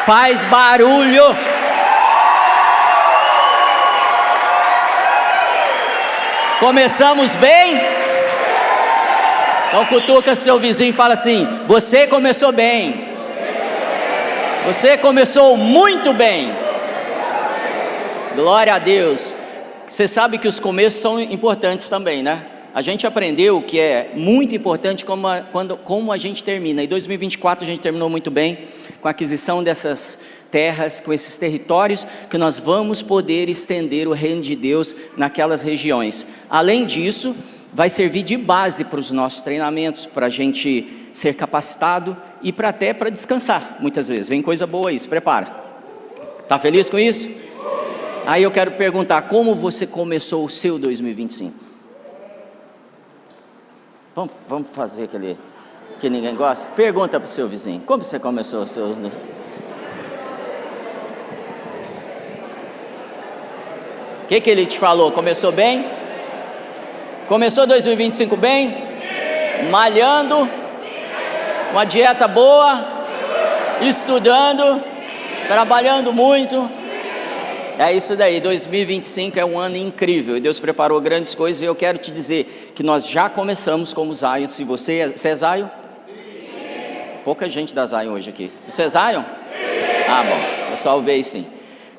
Faz barulho. Começamos bem? Então cutuca seu vizinho e fala assim: você começou bem. Você começou muito bem. Glória a Deus. Você sabe que os começos são importantes também, né? A gente aprendeu que é muito importante como a gente termina. Em 2024 a gente terminou muito bem com a aquisição dessas terras, com esses territórios, que nós vamos poder estender o reino de Deus naquelas regiões. Além disso, vai servir de base para os nossos treinamentos, para a gente ser capacitado e até para descansar. Muitas vezes vem coisa boa aí, se prepara. Está feliz com isso? Aí eu quero perguntar, como você começou o seu 2025? Vamos fazer aquele que ninguém gosta? Pergunta para o seu vizinho, como você começou o seu... O que ele te falou? Começou bem? Começou 2025 bem? Malhando? Uma dieta boa? Estudando? Trabalhando muito? É isso daí, 2025 é um ano incrível, e Deus preparou grandes coisas, e eu quero te dizer que nós já começamos como Zion. Se você é Zion? Sim. Pouca gente da Zion hoje aqui. Você é Zion? Sim. Ah, bom, o pessoal veio sim.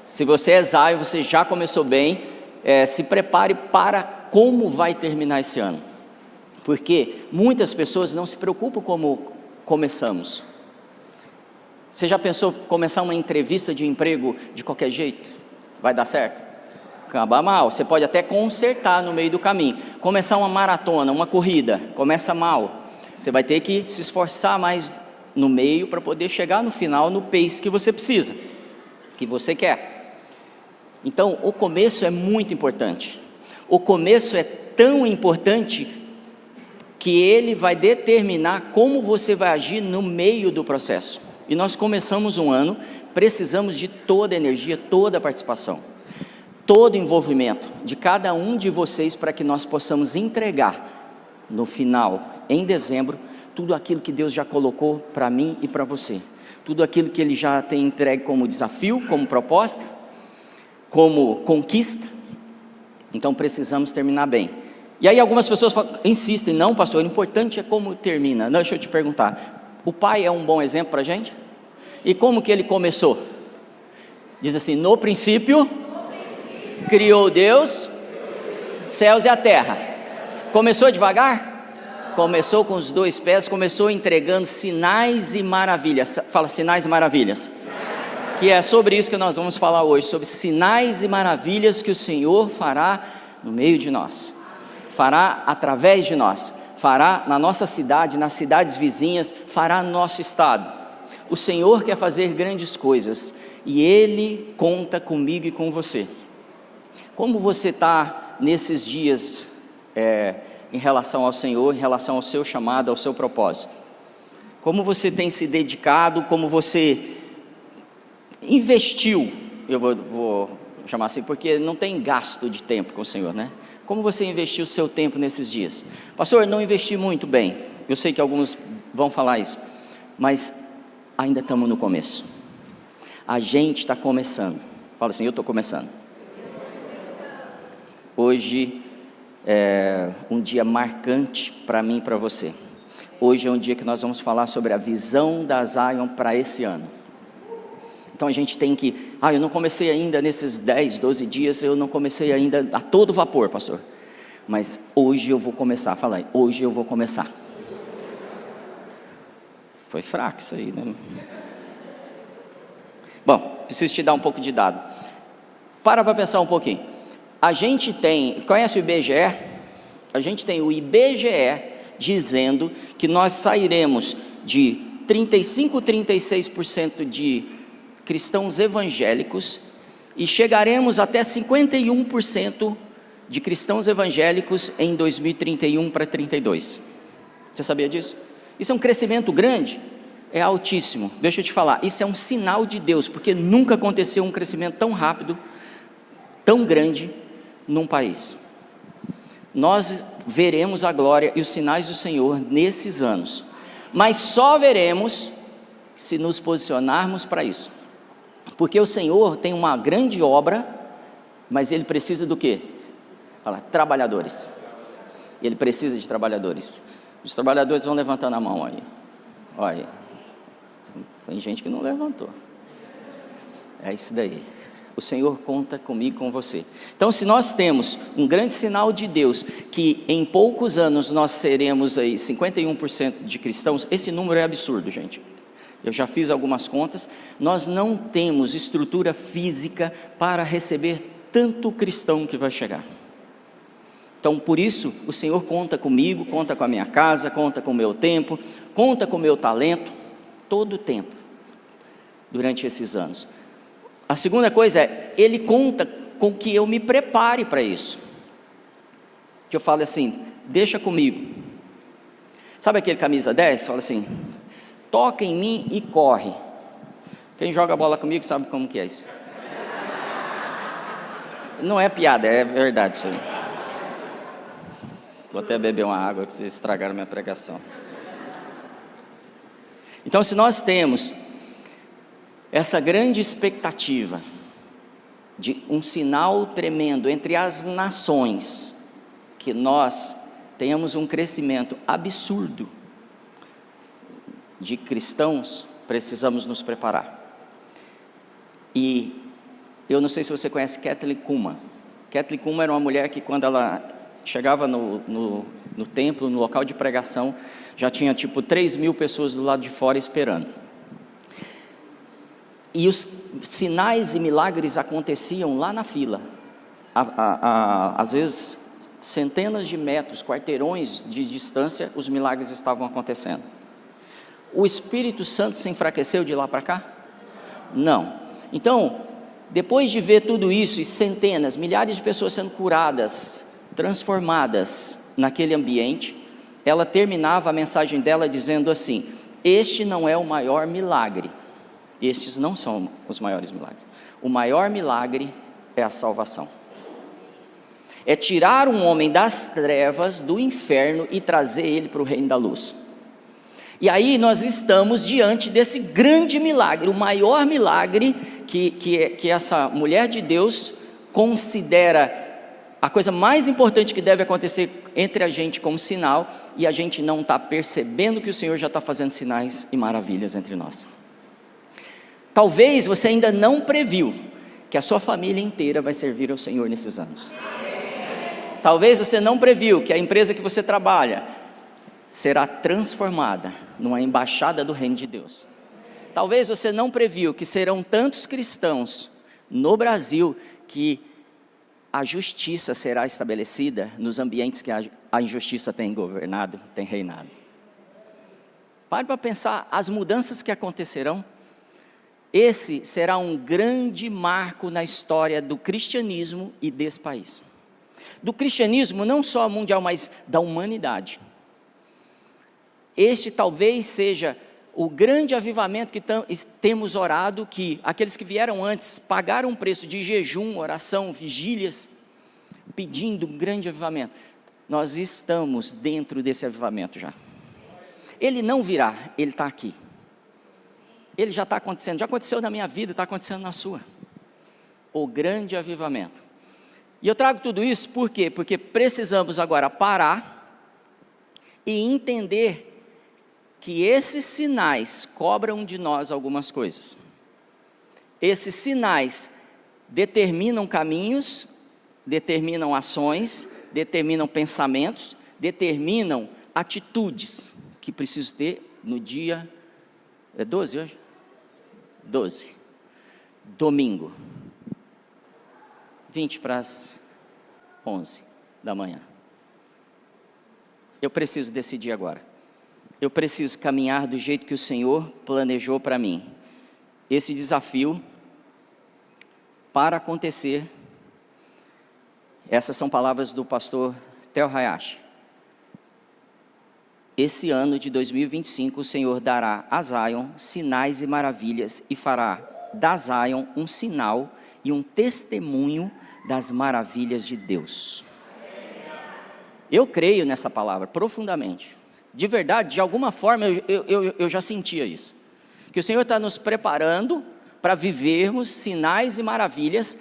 Se você é Zion, você já começou bem, se prepare para como vai terminar esse ano, porque muitas pessoas não se preocupam como começamos. Você já pensou começar uma entrevista de emprego de qualquer jeito? Vai dar certo? Acaba mal. Você pode até consertar no meio do caminho. Começar uma maratona, uma corrida, começa mal. Você vai ter que se esforçar mais no meio para poder chegar no final no pace que você precisa, que você quer. Então, o começo é muito importante. O começo é tão importante que ele vai determinar como você vai agir no meio do processo. E nós começamos um ano, precisamos de toda a energia, toda a participação, todo o envolvimento de cada um de vocês, para que nós possamos entregar no final, em dezembro, tudo aquilo que Deus já colocou para mim e para você, tudo aquilo que Ele já tem entregue como desafio, como proposta, como conquista. Então precisamos terminar bem. E aí algumas pessoas insistem: não, pastor, o importante é como termina. Não, deixa eu te perguntar, o pai é um bom exemplo para a gente? E como que ele começou? Diz assim: no princípio, criou Deus, céus e a terra. Começou devagar? Começou com os 2 pés, começou entregando sinais e maravilhas. Fala, sinais e maravilhas. Que é sobre isso que nós vamos falar hoje, sobre sinais e maravilhas que o Senhor fará no meio de nós, fará através de nós, fará na nossa cidade, nas cidades vizinhas, fará no nosso estado. O Senhor quer fazer grandes coisas, e Ele conta comigo e com você. Como você está nesses dias em relação ao Senhor, em relação ao seu chamado, ao seu propósito? Como você tem se dedicado, como você investiu, eu vou chamar assim, porque não tem gasto de tempo com o Senhor, né? Como você investiu o seu tempo nesses dias? Pastor, não investi muito bem. Eu sei que alguns vão falar isso, mas ainda estamos no começo. A gente está começando. Fala assim: eu estou começando. Hoje é um dia marcante para mim e para você. Hoje é um dia que nós vamos falar sobre a visão da Zion para esse ano. Então a gente tem que... eu não comecei ainda nesses 10, 12 dias, eu não comecei ainda a todo vapor, pastor. Mas hoje eu vou começar. Fala aí, hoje eu vou começar. Foi fraco isso aí, né? Bom, preciso te dar um pouco de dado. Para pensar um pouquinho. A gente tem, conhece o IBGE? A gente tem o IBGE dizendo que nós sairemos de 36% de cristãos evangélicos e chegaremos até 51% de cristãos evangélicos em 2031 para 32. Você sabia disso? Isso é um crescimento grande, é altíssimo. Deixa eu te falar, isso é um sinal de Deus, porque nunca aconteceu um crescimento tão rápido, tão grande num país. Nós veremos a glória e os sinais do Senhor nesses anos, mas só veremos se nos posicionarmos para isso. Porque o Senhor tem uma grande obra, mas Ele precisa do quê? Fala, trabalhadores. Ele precisa de trabalhadores. Os trabalhadores vão levantando a mão aí. Olha, tem gente que não levantou. É isso daí. O Senhor conta comigo, com você. Então, se nós temos um grande sinal de Deus, que em poucos anos nós seremos aí 51% de cristãos, esse número é absurdo, gente. Eu já fiz algumas contas, nós não temos estrutura física para receber tanto cristão que vai chegar. Então, por isso, o Senhor conta comigo, conta com a minha casa, conta com o meu tempo, conta com o meu talento, todo o tempo, durante esses anos. A segunda coisa é, Ele conta com que eu me prepare para isso. Que eu falo assim, deixa comigo. Sabe aquele camisa 10? Fala assim, toca em mim e corre. Quem joga bola comigo sabe como que é isso. Não é piada, é verdade isso aí. Vou até beber uma água que vocês estragaram minha pregação. Então, se nós temos essa grande expectativa de um sinal tremendo entre as nações, que nós tenhamos um crescimento absurdo de cristãos, precisamos nos preparar. E eu não sei se você conhece Kathleen Kuhlman. Kathleen Kuhlman era uma mulher que, quando ela chegava no templo, no local de pregação, já tinha tipo 3.000 pessoas do lado de fora esperando. E os sinais e milagres aconteciam lá na fila, às vezes centenas de metros, quarteirões de distância, os milagres estavam acontecendo. O Espírito Santo se enfraqueceu de lá para cá? Não. Então, depois de ver tudo isso, e centenas, milhares de pessoas sendo curadas, transformadas naquele ambiente, ela terminava a mensagem dela dizendo assim: este não é o maior milagre, estes não são os maiores milagres, o maior milagre é a salvação, é tirar um homem das trevas, do inferno, e trazer ele para o reino da luz. E aí nós estamos diante desse grande milagre, o maior milagre que essa mulher de Deus considera a coisa mais importante que deve acontecer entre a gente como sinal, e a gente não está percebendo que o Senhor já está fazendo sinais e maravilhas entre nós. Talvez você ainda não previu que a sua família inteira vai servir ao Senhor nesses anos. Talvez você não previu que a empresa que você trabalha será transformada numa embaixada do reino de Deus. Talvez você não previu que serão tantos cristãos no Brasil que a justiça será estabelecida nos ambientes que a injustiça tem governado, tem reinado. Pare para pensar as mudanças que acontecerão. Esse será um grande marco na história do cristianismo e desse país. Do cristianismo não só mundial, mas da humanidade. Este talvez seja o grande avivamento que temos orado, que aqueles que vieram antes pagaram um preço de jejum, oração, vigílias, pedindo um grande avivamento. Nós estamos dentro desse avivamento já. Ele não virá, ele está aqui. Ele já está acontecendo, já aconteceu na minha vida, está acontecendo na sua. O grande avivamento. E eu trago tudo isso por quê? Porque precisamos agora parar e entender que esses sinais cobram de nós algumas coisas. Esses sinais determinam caminhos, determinam ações, determinam pensamentos, determinam atitudes que preciso ter no dia, é 12 hoje? 12, domingo, 20 para as 11 da manhã. Eu preciso decidir agora. Eu preciso caminhar do jeito que o Senhor planejou para mim. Esse desafio, para acontecer, essas são palavras do pastor Theo Hayashi. Esse ano de 2025, o Senhor dará a Zion sinais e maravilhas, e fará da Zion um sinal e um testemunho das maravilhas de Deus. Eu creio nessa palavra profundamente. De verdade, de alguma forma eu já sentia isso, que o Senhor está nos preparando para vivermos sinais e maravilhas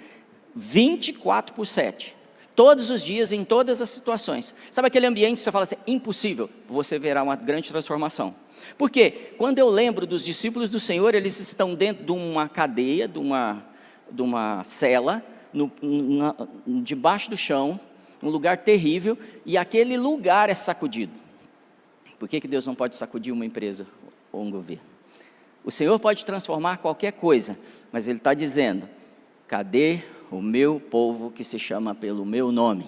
24/7. Todos os dias, em todas as situações. Sabe aquele ambiente que você fala assim, impossível? Você verá uma grande transformação. Porque quando eu lembro dos discípulos do Senhor, eles estão dentro de uma cadeia, de uma cela, debaixo do chão, um lugar terrível, e aquele lugar é sacudido. Por que Deus não pode sacudir uma empresa ou um governo? O Senhor pode transformar qualquer coisa, mas Ele está dizendo, cadê o meu povo que se chama pelo meu nome?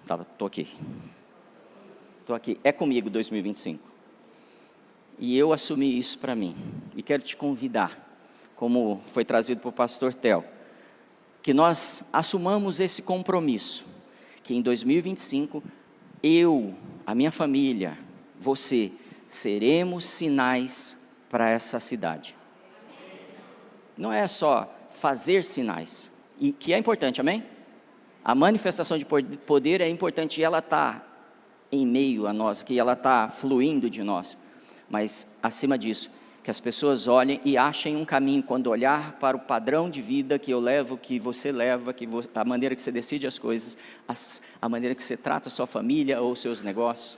Estou aqui, é comigo 2025, e eu assumi isso para mim, e quero te convidar, como foi trazido por pastor Theo, que nós assumamos esse compromisso, que em 2025, eu, a minha família, você, seremos sinais para essa cidade. Não é só fazer sinais, e que é importante, amém? A manifestação de poder é importante, e ela está em meio a nós, que ela está fluindo de nós, mas acima disso, que as pessoas olhem e achem um caminho, quando olhar para o padrão de vida que eu levo, que você leva, a maneira que você decide as coisas, a maneira que você trata a sua família ou seus negócios,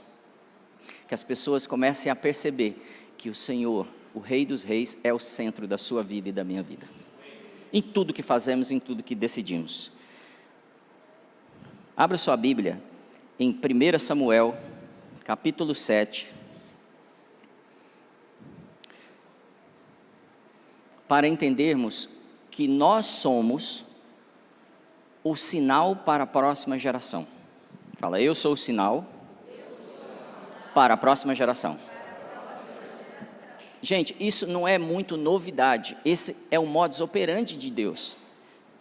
que as pessoas comecem a perceber que o Senhor, o Rei dos Reis, é o centro da sua vida e da minha vida, em tudo que fazemos, em tudo que decidimos. Abra sua Bíblia em 1 Samuel, capítulo 7, para entendermos que nós somos o sinal para a próxima geração. Fala, eu sou o sinal para a próxima geração. Gente, isso não é muito novidade, esse é o modus operandi de Deus.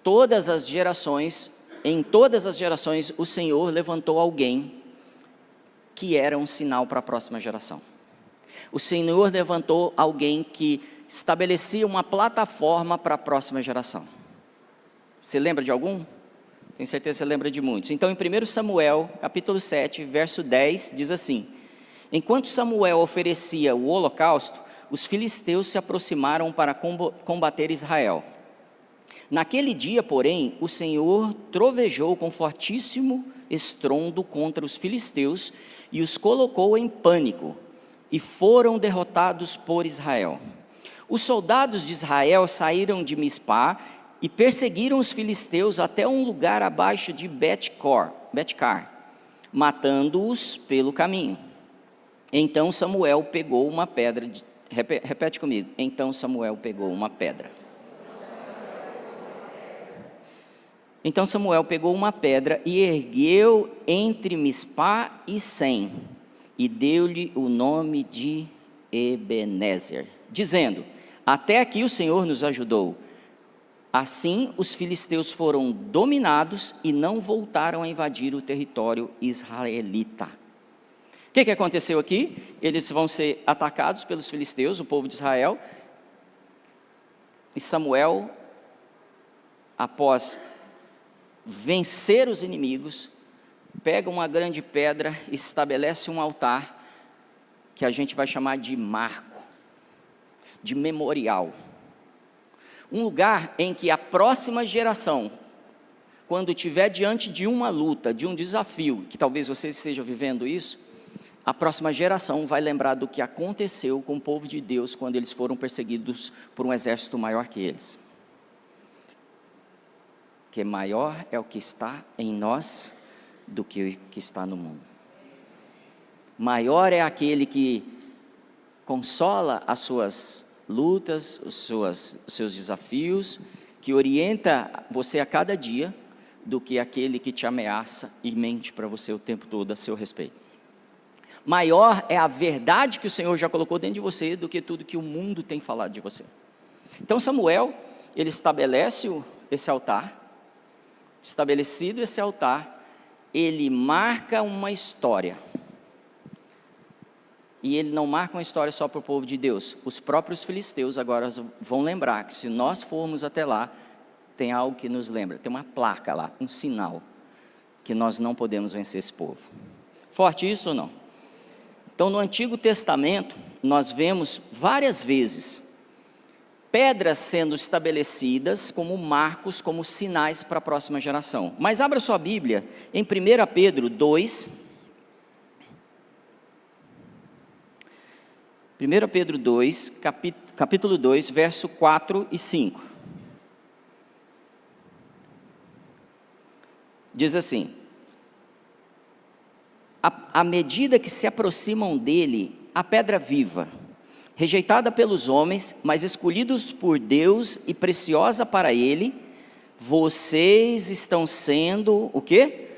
Todas as gerações, em todas as gerações, o Senhor levantou alguém que era um sinal para a próxima geração. O Senhor levantou alguém que estabelecia uma plataforma para a próxima geração. Você lembra de algum? Tenho certeza que você lembra de muitos. Então, em 1 Samuel, capítulo 7, verso 10, diz assim: enquanto Samuel oferecia o holocausto, os filisteus se aproximaram para combater Israel. Naquele dia, porém, o Senhor trovejou com fortíssimo estrondo contra os filisteus e os colocou em pânico, e foram derrotados por Israel. Os soldados de Israel saíram de Mispá e perseguiram os filisteus até um lugar abaixo de Bet-car, matando-os pelo caminho. Então Samuel pegou uma pedra, repete comigo, então Samuel pegou uma pedra. Então Samuel pegou uma pedra e ergueu entre Mispá e Sem, e deu-lhe o nome de Ebenezer, dizendo: até aqui o Senhor nos ajudou. Assim os filisteus foram dominados e não voltaram a invadir o território israelita. O que aconteceu aqui? Eles vão ser atacados pelos filisteus, o povo de Israel, e Samuel, após vencer os inimigos, pega uma grande pedra e estabelece um altar, que a gente vai chamar de marco, de memorial. Um lugar em que a próxima geração, quando estiver diante de uma luta, de um desafio, que talvez você esteja vivendo isso, a próxima geração vai lembrar do que aconteceu com o povo de Deus, quando eles foram perseguidos por um exército maior que eles. Que maior é o que está em nós do que o que está no mundo. Maior é aquele que consola as suas lutas, os seus desafios, que orienta você a cada dia, do que aquele que te ameaça e mente para você o tempo todo a seu respeito. Maior é a verdade que o Senhor já colocou dentro de você, do que tudo que o mundo tem falado de você. Então Samuel, ele estabelece esse altar. Estabelecido esse altar, ele marca uma história. E ele não marca uma história só para o povo de Deus. Os próprios filisteus agora vão lembrar que, se nós formos até lá, tem algo que nos lembra, tem uma placa lá, um sinal, que nós não podemos vencer esse povo. Forte isso ou não? Então, no Antigo Testamento, nós vemos várias vezes pedras sendo estabelecidas como marcos, como sinais para a próxima geração. Mas abra sua Bíblia em 1 Pedro 2, 1 Pedro 2, capítulo 2, verso 4 e 5. Diz assim: à medida que se aproximam dele, a pedra viva, rejeitada pelos homens, mas escolhidos por Deus e preciosa para ele, vocês estão sendo, o quê?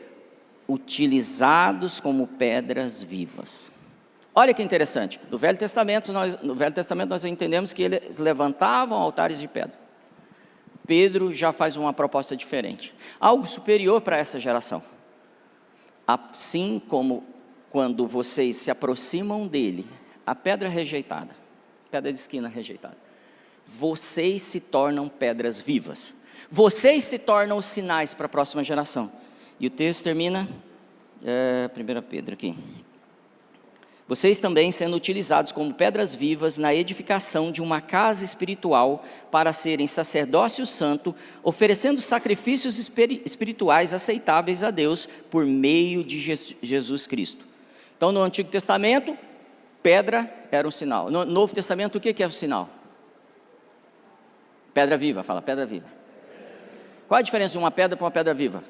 Utilizados como pedras vivas. Olha que interessante, no Velho Testamento nós entendemos que eles levantavam altares de pedra. Pedro já faz uma proposta diferente, algo superior para essa geração. Assim como quando vocês se aproximam dele, a pedra rejeitada, pedra de esquina rejeitada, vocês se tornam pedras vivas, vocês se tornam os sinais para a próxima geração. E o texto termina, 1 Pedro aqui: vocês também sendo utilizados como pedras vivas na edificação de uma casa espiritual, para serem sacerdócio santo, oferecendo sacrifícios espirituais aceitáveis a Deus, por meio de Jesus Cristo. Então, no Antigo Testamento, pedra era um sinal. No Novo Testamento, o que é o sinal? Pedra viva, fala, pedra viva. Qual a diferença de uma pedra para uma pedra viva?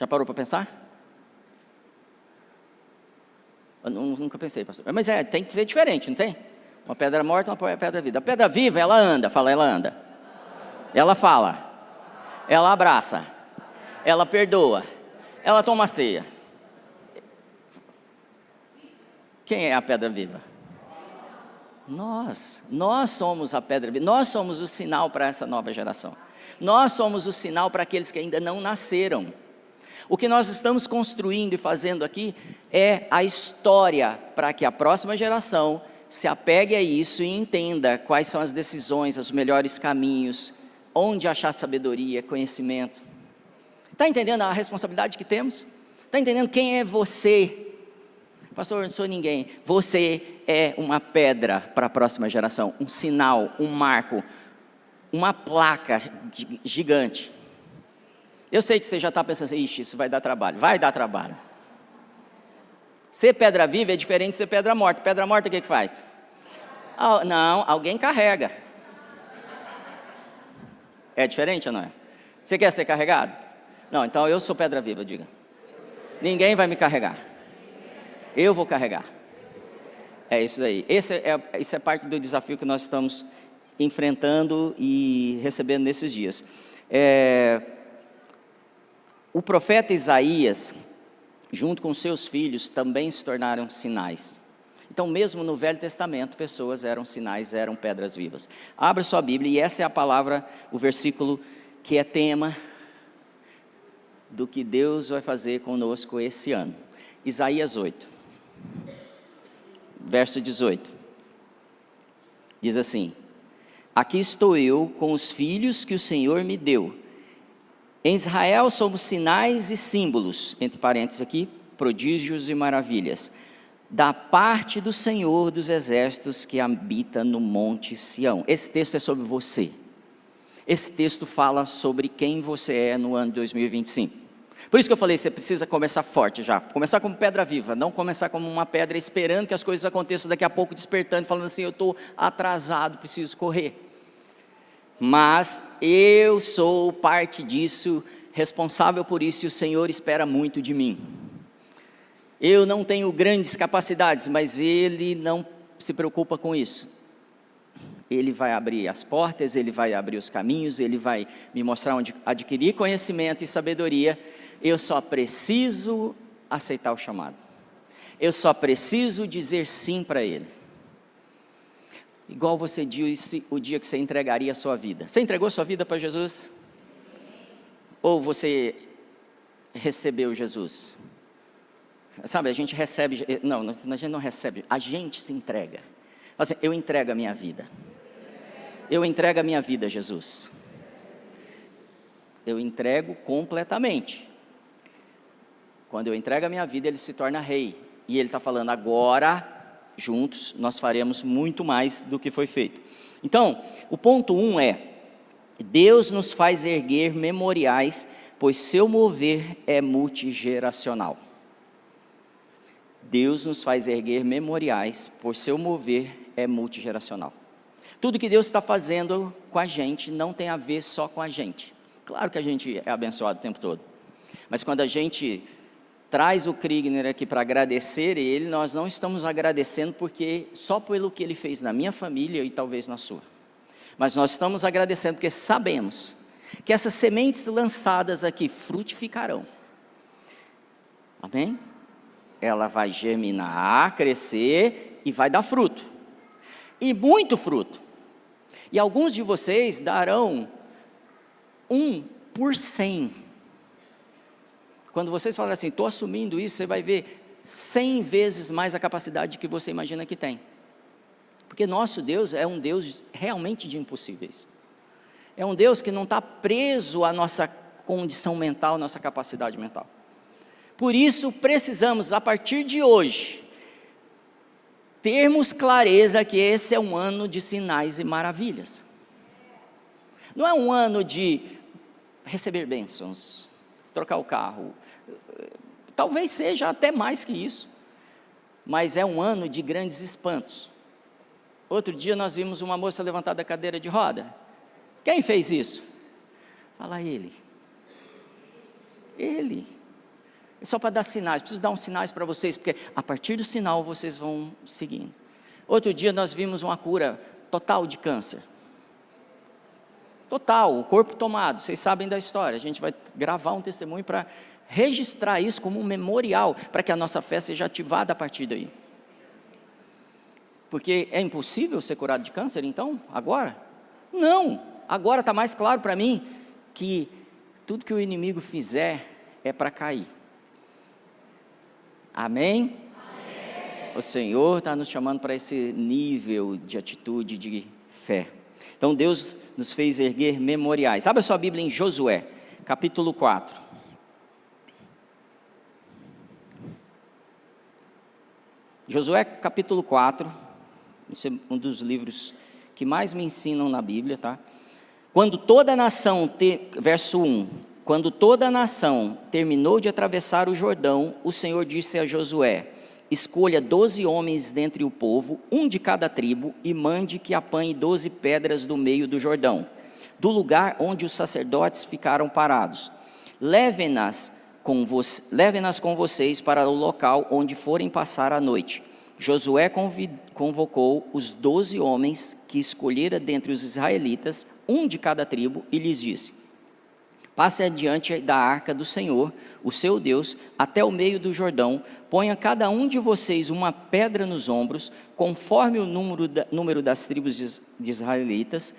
Já parou para pensar? Eu nunca pensei, pastor. Mas tem que ser diferente, não tem? Uma pedra morta, uma pedra viva. A pedra viva, ela anda, fala, ela anda. Ela fala, ela abraça, ela perdoa, ela toma ceia. Quem é a pedra viva? Nós somos a pedra viva, nós somos o sinal para essa nova geração. Nós somos o sinal para aqueles que ainda não nasceram. O que nós estamos construindo e fazendo aqui é a história para que a próxima geração se apegue a isso e entenda quais são as decisões, os melhores caminhos, onde achar sabedoria, conhecimento. Está entendendo a responsabilidade que temos? Está entendendo quem é você? Pastor, eu não sou ninguém. Você é uma pedra para a próxima geração, um sinal, um marco, uma placa gigante. Eu sei que você já está pensando assim, ixi, isso vai dar trabalho. Vai dar trabalho. Ser pedra viva é diferente de ser pedra morta. Pedra morta o que faz? Não, alguém carrega. É diferente ou não é? Você quer ser carregado? Não, então eu sou pedra viva, diga. Ninguém vai me carregar. Eu vou carregar. É isso daí. Isso é parte do desafio que nós estamos enfrentando e recebendo nesses dias. O profeta Isaías, junto com seus filhos, também se tornaram sinais. Então, mesmo no Velho Testamento, pessoas eram sinais, eram pedras vivas. Abra sua Bíblia, e essa é a palavra, o versículo que é tema do que Deus vai fazer conosco esse ano. Isaías 8, verso 18. Diz assim: aqui estou eu com os filhos que o Senhor me deu. Em Israel somos sinais e símbolos, entre parênteses aqui, prodígios e maravilhas, da parte do Senhor dos exércitos que habita no monte Sião. Esse texto é sobre você. Esse texto fala sobre quem você é no ano de 2025. Por isso que eu falei, você precisa começar forte já. Começar como pedra viva, não começar como uma pedra esperando que as coisas aconteçam daqui a pouco, despertando, falando assim, eu estou atrasado, preciso correr. Mas eu sou parte disso, responsável por isso, e o Senhor espera muito de mim. Eu não tenho grandes capacidades, mas Ele não se preocupa com isso. Ele vai abrir as portas, Ele vai abrir os caminhos, Ele vai me mostrar onde adquirir conhecimento e sabedoria. Eu só preciso aceitar o chamado. Eu só preciso dizer sim para Ele. Igual você disse o dia que você entregaria a sua vida. Você entregou sua vida para Jesus? Ou você recebeu Jesus? Sabe, a gente recebe, não, a gente não recebe, a gente se entrega. Assim, eu entrego a minha vida. Eu entrego a minha vida a Jesus. Eu entrego completamente. Quando eu entrego a minha vida, Ele se torna rei. E Ele está falando, agora, juntos, nós faremos muito mais do que foi feito. Então, o ponto 1 é: Deus nos faz erguer memoriais, pois seu mover é multigeracional. Deus nos faz erguer memoriais, pois seu mover é multigeracional. Tudo que Deus está fazendo com a gente não tem a ver só com a gente. Claro que a gente é abençoado o tempo todo, mas quando a gente traz o Kriegner aqui para agradecer ele, nós não estamos agradecendo só pelo que ele fez na minha família e talvez na sua, mas nós estamos agradecendo porque sabemos que essas sementes lançadas aqui frutificarão. Amém? Ela vai germinar, crescer e vai dar fruto, e muito fruto. E alguns de vocês darão 1 por 100. Quando vocês falarem assim, estou assumindo isso, você vai ver 100 vezes mais a capacidade que você imagina que tem. Porque nosso Deus é um Deus realmente de impossíveis. É um Deus que não está preso à nossa condição mental, nossa capacidade mental. Por isso precisamos, a partir de hoje, termos clareza que esse é um ano de sinais e maravilhas. Não é um ano de receber bênçãos, trocar o carro, talvez seja até mais que isso, mas é um ano de grandes espantos. Outro dia nós vimos uma moça levantar da cadeira de roda. Quem fez isso? Fala ele. É só para dar sinais, preciso dar uns sinais para vocês, porque a partir do sinal vocês vão seguindo. Outro dia nós vimos uma cura total de câncer. Total, o corpo tomado, vocês sabem da história. A gente vai gravar um testemunho para registrar isso como um memorial, para que a nossa fé seja ativada a partir daí. Porque é impossível ser curado de câncer, então, agora? Não, agora está mais claro para mim, que tudo que o inimigo fizer é para cair. Amém? Amém. O Senhor está nos chamando para esse nível de atitude de fé. Então Deus nos fez erguer memoriais. Abra sua Bíblia em Josué, capítulo 4. Josué capítulo 4, esse é um dos livros que mais me ensinam na Bíblia, tá? Quando toda a nação, verso 1, quando toda a nação terminou de atravessar o Jordão, o Senhor disse a Josué: escolha 12 homens dentre o povo, um de cada tribo, e mande que apanhe 12 pedras do meio do Jordão, do lugar onde os sacerdotes ficaram parados. Levem-nas com vocês para o local onde forem passar a noite. Josué convocou os 12 homens que escolhera dentre os israelitas, um de cada tribo, e lhes disse: passe adiante da arca do Senhor, o seu Deus, até o meio do Jordão, ponha cada um de vocês uma pedra nos ombros, conforme o número das tribos de israelitas,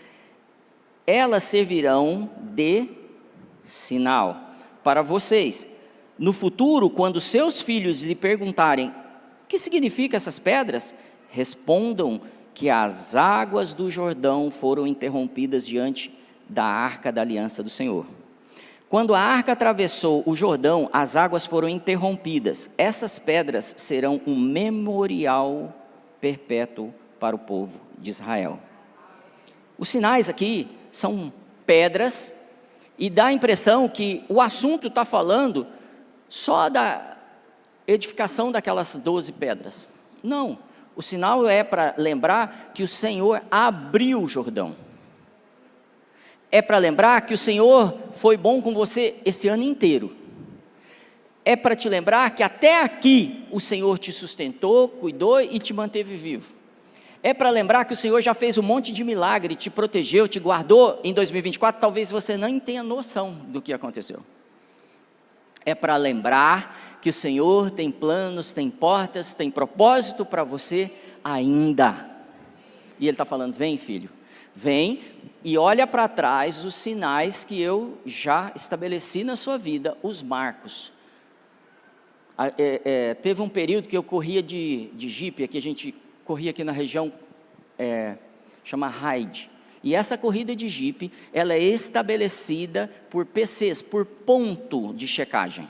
elas servirão de sinal para vocês. No futuro, quando seus filhos lhe perguntarem: o que significam essas pedras? Respondam que as águas do Jordão foram interrompidas diante da arca da aliança do Senhor. Quando a arca atravessou o Jordão, as águas foram interrompidas. Essas pedras serão um memorial perpétuo para o povo de Israel. Os sinais aqui são pedras, e dá a impressão que o assunto está falando só da edificação daquelas 12 pedras. Não, o sinal é para lembrar que o Senhor abriu o Jordão. É para lembrar que o Senhor foi bom com você esse ano inteiro. É para te lembrar que até aqui o Senhor te sustentou, cuidou e te manteve vivo. É para lembrar que o Senhor já fez um monte de milagre, te protegeu, te guardou em 2024, talvez você nem tenha noção do que aconteceu. É para lembrar que o Senhor tem planos, tem portas, tem propósito para você ainda. E Ele está falando: vem, filho, vem e olha para trás os sinais que eu já estabeleci na sua vida, os marcos. Teve um período que eu corria de Jeep, aqui a gente corria aqui na região, chama Hyde. E essa corrida de Jeep, ela é estabelecida por PCs, por ponto de checagem.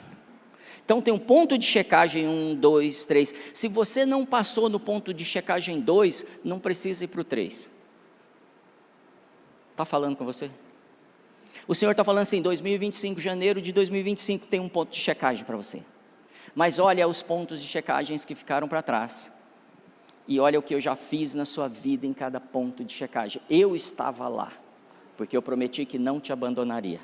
Então tem um ponto de checagem 1, 2, 3. Se você não passou no ponto de checagem 2, não precisa ir para o 3. Está falando com você? O Senhor está falando assim, 2025, janeiro de 2025, tem um ponto de checagem para você. Mas olha os pontos de checagens que ficaram para trás. E olha o que eu já fiz na sua vida em cada ponto de checagem. Eu estava lá, porque eu prometi que não te abandonaria.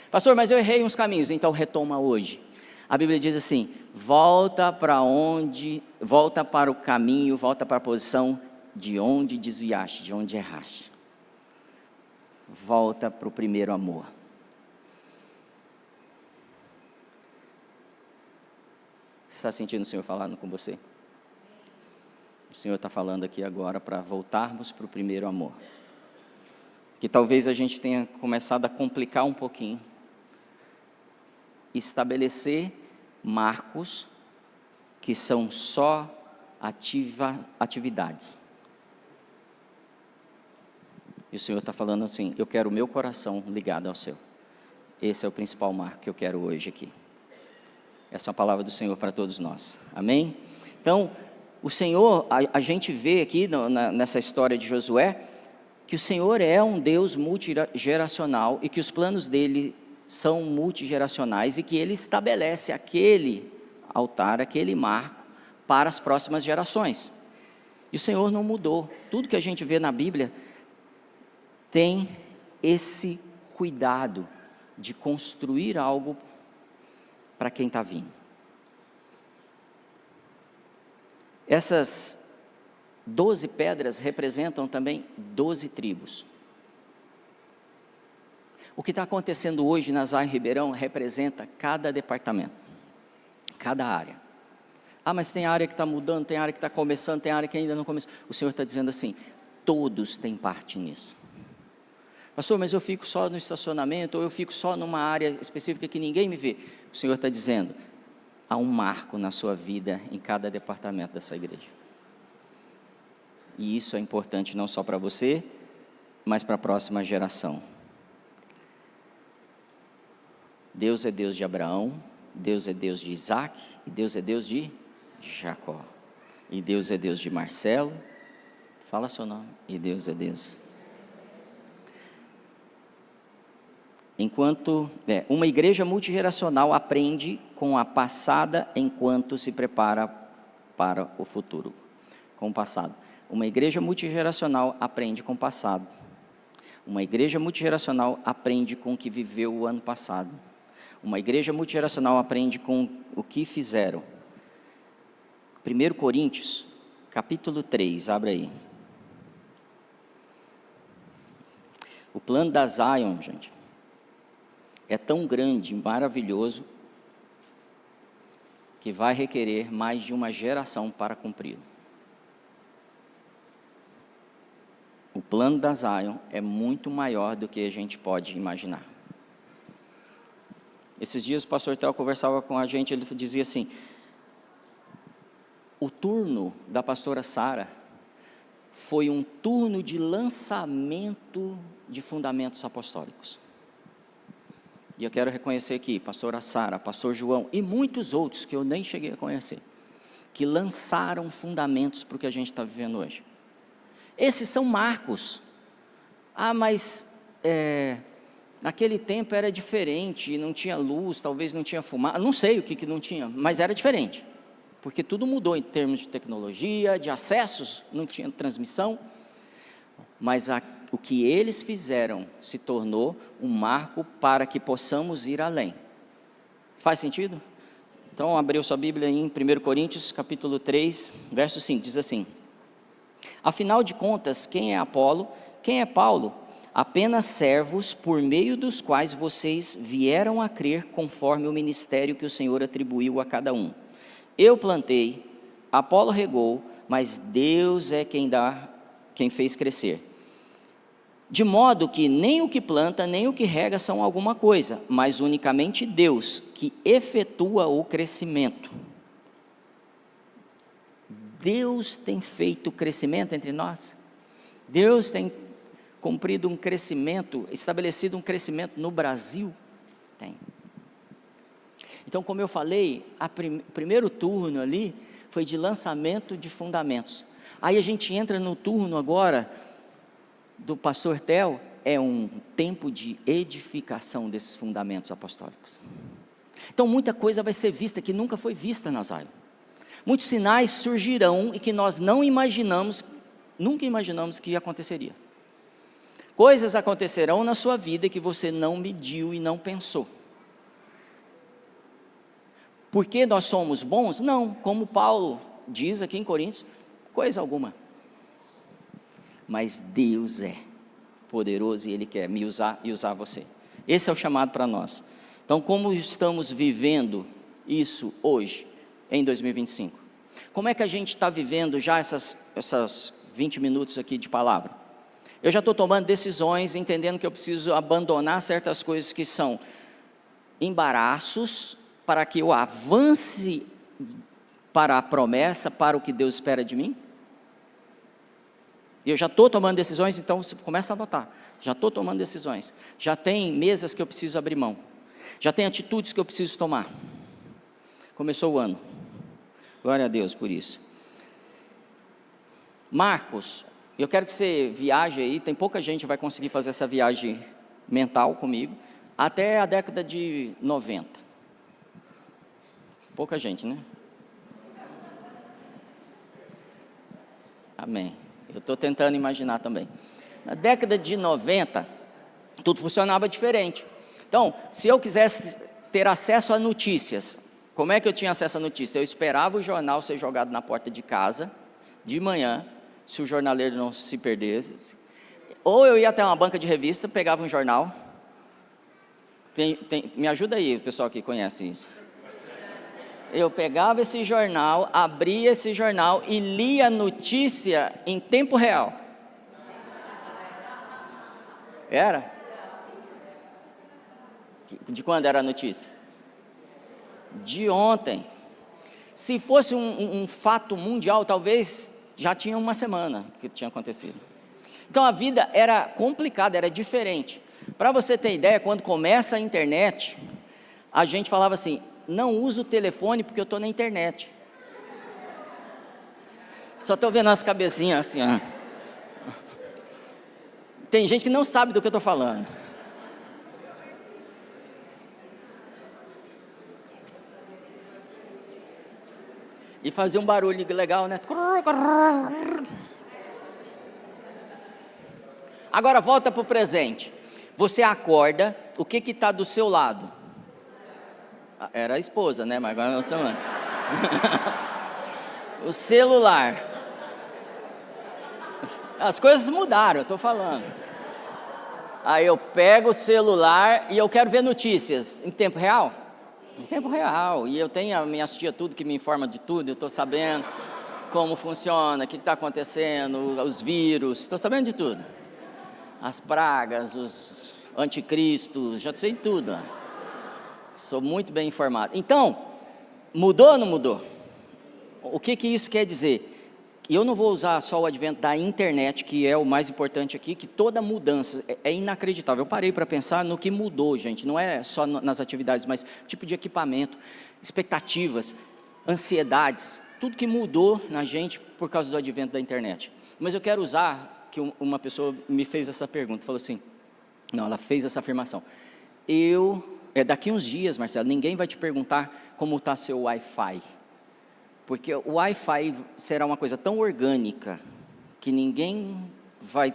Pastor, mas eu errei uns caminhos, então retoma hoje. A Bíblia diz assim, volta para o caminho, volta para a posição de onde desviaste, de onde erraste. Volta para o primeiro amor. Você está sentindo o Senhor falando com você? O Senhor está falando aqui agora para voltarmos para o primeiro amor. Que talvez a gente tenha começado a complicar um pouquinho. Estabelecer marcos que são só atividades. E o Senhor está falando assim, eu quero o meu coração ligado ao seu. Esse é o principal marco que eu quero hoje aqui. Essa é a palavra do Senhor para todos nós. Amém? Então, o Senhor, a gente vê aqui nessa história de Josué, que o Senhor é um Deus multigeracional e que os planos dele são multigeracionais e que ele estabelece aquele altar, aquele marco para as próximas gerações. E o Senhor não mudou. Tudo que a gente vê na Bíblia tem esse cuidado de construir algo para quem está vindo. Essas 12 pedras representam também 12 tribos. O que está acontecendo hoje na Zion Ribeirão representa cada departamento, cada área. Ah, mas tem área que está mudando, tem área que está começando, tem área que ainda não começou. O Senhor está dizendo assim, todos têm parte nisso. Pastor, mas eu fico só no estacionamento, ou eu fico só numa área específica que ninguém me vê. O Senhor está dizendo, há um marco na sua vida em cada departamento dessa igreja. E isso é importante não só para você, mas para a próxima geração. Deus é Deus de Abraão, Deus é Deus de Isaac, e Deus é Deus de Jacó. E Deus é Deus de Marcelo, fala seu nome, e Deus é Deus. Uma igreja multigeracional aprende com a passada enquanto se prepara para o futuro. Com o passado. Uma igreja multigeracional aprende com o passado. Uma igreja multigeracional aprende com o que viveu o ano passado. Uma igreja multigeracional aprende com o que fizeram. 1 Coríntios, capítulo 3, abre aí. O plano da Zion, gente, é tão grande, maravilhoso, que vai requerer mais de uma geração para cumpri-lo. O plano da Zion é muito maior do que a gente pode imaginar. Esses dias o pastor Theo conversava com a gente, ele dizia assim, o turno da pastora Sara foi um turno de lançamento de fundamentos apostólicos. E eu quero reconhecer aqui, pastora Sara, pastor João e muitos outros que eu nem cheguei a conhecer, que lançaram fundamentos para o que a gente está vivendo hoje. Esses são marcos. Ah, mas naquele tempo era diferente, não tinha luz, talvez não tinha fumaça, não sei o que não tinha, mas era diferente. Porque tudo mudou em termos de tecnologia, de acessos, não tinha transmissão. Mas o que eles fizeram se tornou um marco para que possamos ir além. Faz sentido? Então, abriu sua Bíblia em 1 Coríntios, capítulo 3, verso 5, diz assim, afinal de contas, quem é Apolo, quem é Paulo? Apenas servos por meio dos quais vocês vieram a crer conforme o ministério que o Senhor atribuiu a cada um. Eu plantei, Apolo regou, mas Deus é quem fez crescer. De modo que nem o que planta, nem o que rega são alguma coisa, mas unicamente Deus que efetua o crescimento. Deus tem feito crescimento entre nós. Deus tem cumprido um crescimento, estabelecido um crescimento no Brasil. Tem. Então, como eu falei, primeiro turno ali foi de lançamento de fundamentos. Aí a gente entra no turno agora do pastor Theo, é um tempo de edificação desses fundamentos apostólicos. Então muita coisa vai ser vista que nunca foi vista na Zion. Muitos sinais surgirão e que nós não imaginamos, nunca imaginamos que aconteceria. Coisas acontecerão na sua vida que você não mediu e não pensou. Porque nós somos bons? Não, como Paulo diz aqui em Coríntios, coisa alguma. Mas Deus é poderoso e Ele quer me usar e usar você. Esse é o chamado para nós. Então, como estamos vivendo isso hoje, em 2025? Como é que a gente está vivendo já essas 20 minutos aqui de palavra? Eu já estou tomando decisões, entendendo que eu preciso abandonar certas coisas que são embaraços, para que eu avance para a promessa, para o que Deus espera de mim? E eu já estou tomando decisões, então você começa a anotar. Já estou tomando decisões. Já tem mesas que eu preciso abrir mão. Já tem atitudes que eu preciso tomar. Começou o ano. Glória a Deus por isso. Marcos, eu quero que você viaje aí, tem pouca gente que vai conseguir fazer essa viagem mental comigo, até a década de 90. Pouca gente, né? Amém. Eu estou tentando imaginar também. Na década de 90, tudo funcionava diferente. Então, se eu quisesse ter acesso a notícias, como é que eu tinha acesso a notícias? Eu esperava o jornal ser jogado na porta de casa, de manhã, se o jornaleiro não se perdesse. Ou eu ia até uma banca de revista, pegava um jornal. Me ajuda aí, o pessoal que conhece isso. Eu pegava esse jornal, abria esse jornal e lia a notícia em tempo real. Era? De quando era a notícia? De ontem. Se fosse um fato mundial, talvez já tinha uma semana que tinha acontecido. Então a vida era complicada, era diferente. Para você ter ideia, quando começa a internet, a gente falava assim: não uso o telefone porque eu estou na internet. Só estou vendo as cabecinhas assim, ó. Tem gente que não sabe do que eu estou falando. E fazia um barulho legal, né? Agora volta para o presente. Você acorda, o que está do seu lado? Era a esposa, né? Mas agora não é o celular. O celular. As coisas mudaram, eu estou falando. Aí eu pego o celular e eu quero ver notícias em tempo real. Em tempo real. E eu tenho a minha tia tudo que me informa de tudo. Eu estou sabendo como funciona, o que está acontecendo, os vírus. Estou sabendo de tudo. As pragas, os anticristos, já sei tudo. Sou muito bem informado. Então, mudou ou não mudou? O que isso quer dizer? E eu não vou usar só o advento da internet, que é o mais importante aqui, que toda mudança é inacreditável. Eu parei para pensar no que mudou, gente. Não é só nas atividades, mas tipo de equipamento, expectativas, ansiedades, tudo que mudou na gente por causa do advento da internet. Mas eu quero usar, que uma pessoa me fez essa pergunta, falou assim, não, ela fez essa afirmação. Daqui uns dias, Marcelo, ninguém vai te perguntar como está seu Wi-Fi. Porque o Wi-Fi será uma coisa tão orgânica que ninguém vai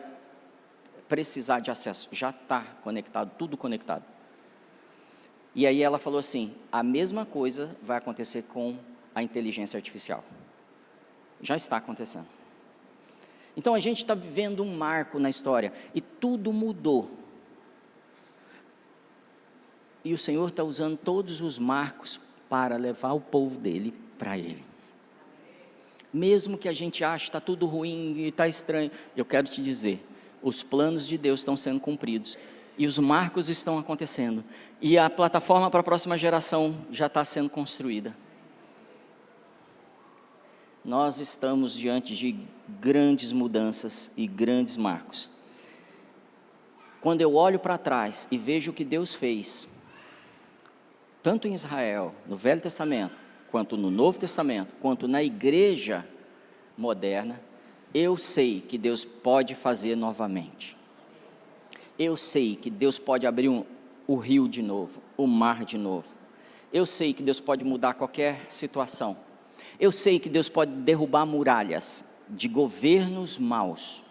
precisar de acesso. Já está conectado, tudo conectado. E aí ela falou assim, a mesma coisa vai acontecer com a inteligência artificial. Já está acontecendo. Então a gente está vivendo um marco na história e tudo mudou. E o Senhor está usando todos os marcos para levar o povo dele para Ele. Mesmo que a gente ache que está tudo ruim e está estranho, eu quero te dizer, os planos de Deus estão sendo cumpridos, e os marcos estão acontecendo, e a plataforma para a próxima geração já está sendo construída. Nós estamos diante de grandes mudanças e grandes marcos. Quando eu olho para trás e vejo o que Deus fez, tanto em Israel, no Velho Testamento, quanto no Novo Testamento, quanto na igreja moderna, eu sei que Deus pode fazer novamente. Eu sei que Deus pode abrir o rio de novo, o mar de novo. Eu sei que Deus pode mudar qualquer situação. Eu sei que Deus pode derrubar muralhas de governos maus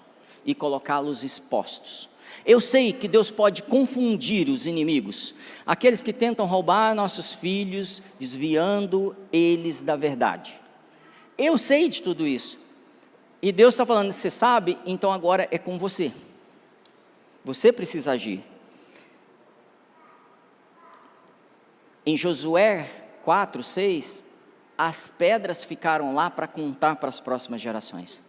e colocá-los expostos. Eu sei que Deus pode confundir os inimigos, aqueles que tentam roubar nossos filhos, desviando eles da verdade. Eu sei de tudo isso. E Deus está falando, você sabe? Então agora é com você. Você precisa agir. Em Josué 4, 6, as pedras ficaram lá para contar para as próximas gerações.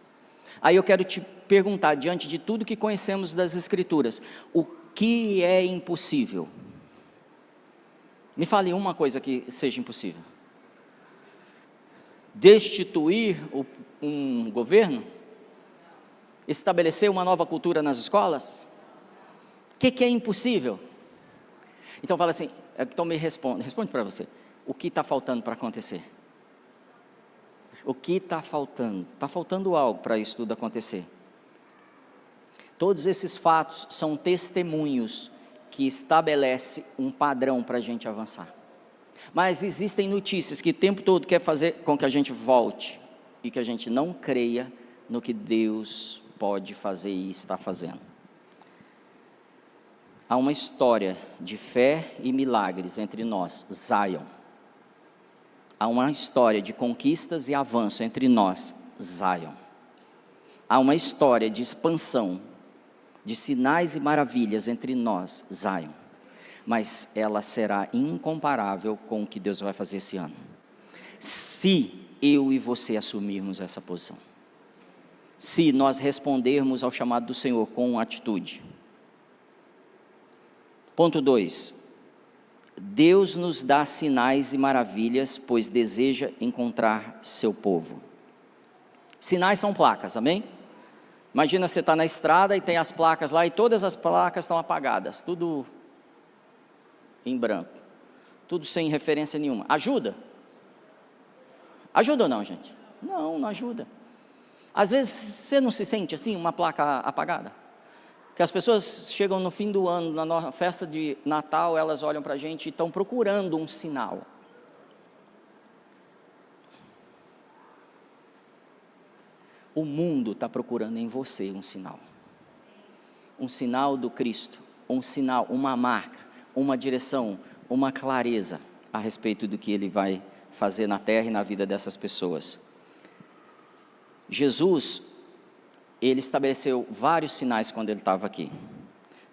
Aí eu quero te perguntar, diante de tudo que conhecemos das Escrituras, o que é impossível? Me fale uma coisa que seja impossível. Destituir um governo? Estabelecer uma nova cultura nas escolas? O que é impossível? Então fala assim, então me responde para você, o que está faltando para acontecer? O que está faltando? Está faltando algo para isso tudo acontecer. Todos esses fatos são testemunhos que estabelecem um padrão para a gente avançar. Mas existem notícias que o tempo todo quer fazer com que a gente volte e que a gente não creia no que Deus pode fazer e está fazendo. Há uma história de fé e milagres entre nós, Zion. Há uma história de conquistas e avanço entre nós, Zion. Há uma história de expansão, de sinais e maravilhas entre nós, Zion. Mas ela será incomparável com o que Deus vai fazer esse ano. Se eu e você assumirmos essa posição. Se nós respondermos ao chamado do Senhor com atitude. Ponto 2. Deus nos dá sinais e maravilhas, pois deseja encontrar seu povo. Sinais são placas, amém? Imagina você está na estrada e tem as placas lá e todas as placas estão apagadas, tudo em branco, tudo sem referência nenhuma. Ajuda? Ajuda ou não, gente? Não, não ajuda. Às vezes você não se sente assim, uma placa apagada? Que as pessoas chegam no fim do ano, na festa de Natal, elas olham para a gente e estão procurando um sinal. O mundo está procurando em você um sinal. Um sinal do Cristo, um sinal, uma marca, uma direção, uma clareza a respeito do que Ele vai fazer na terra e na vida dessas pessoas. Jesus, Ele estabeleceu vários sinais quando Ele estava aqui.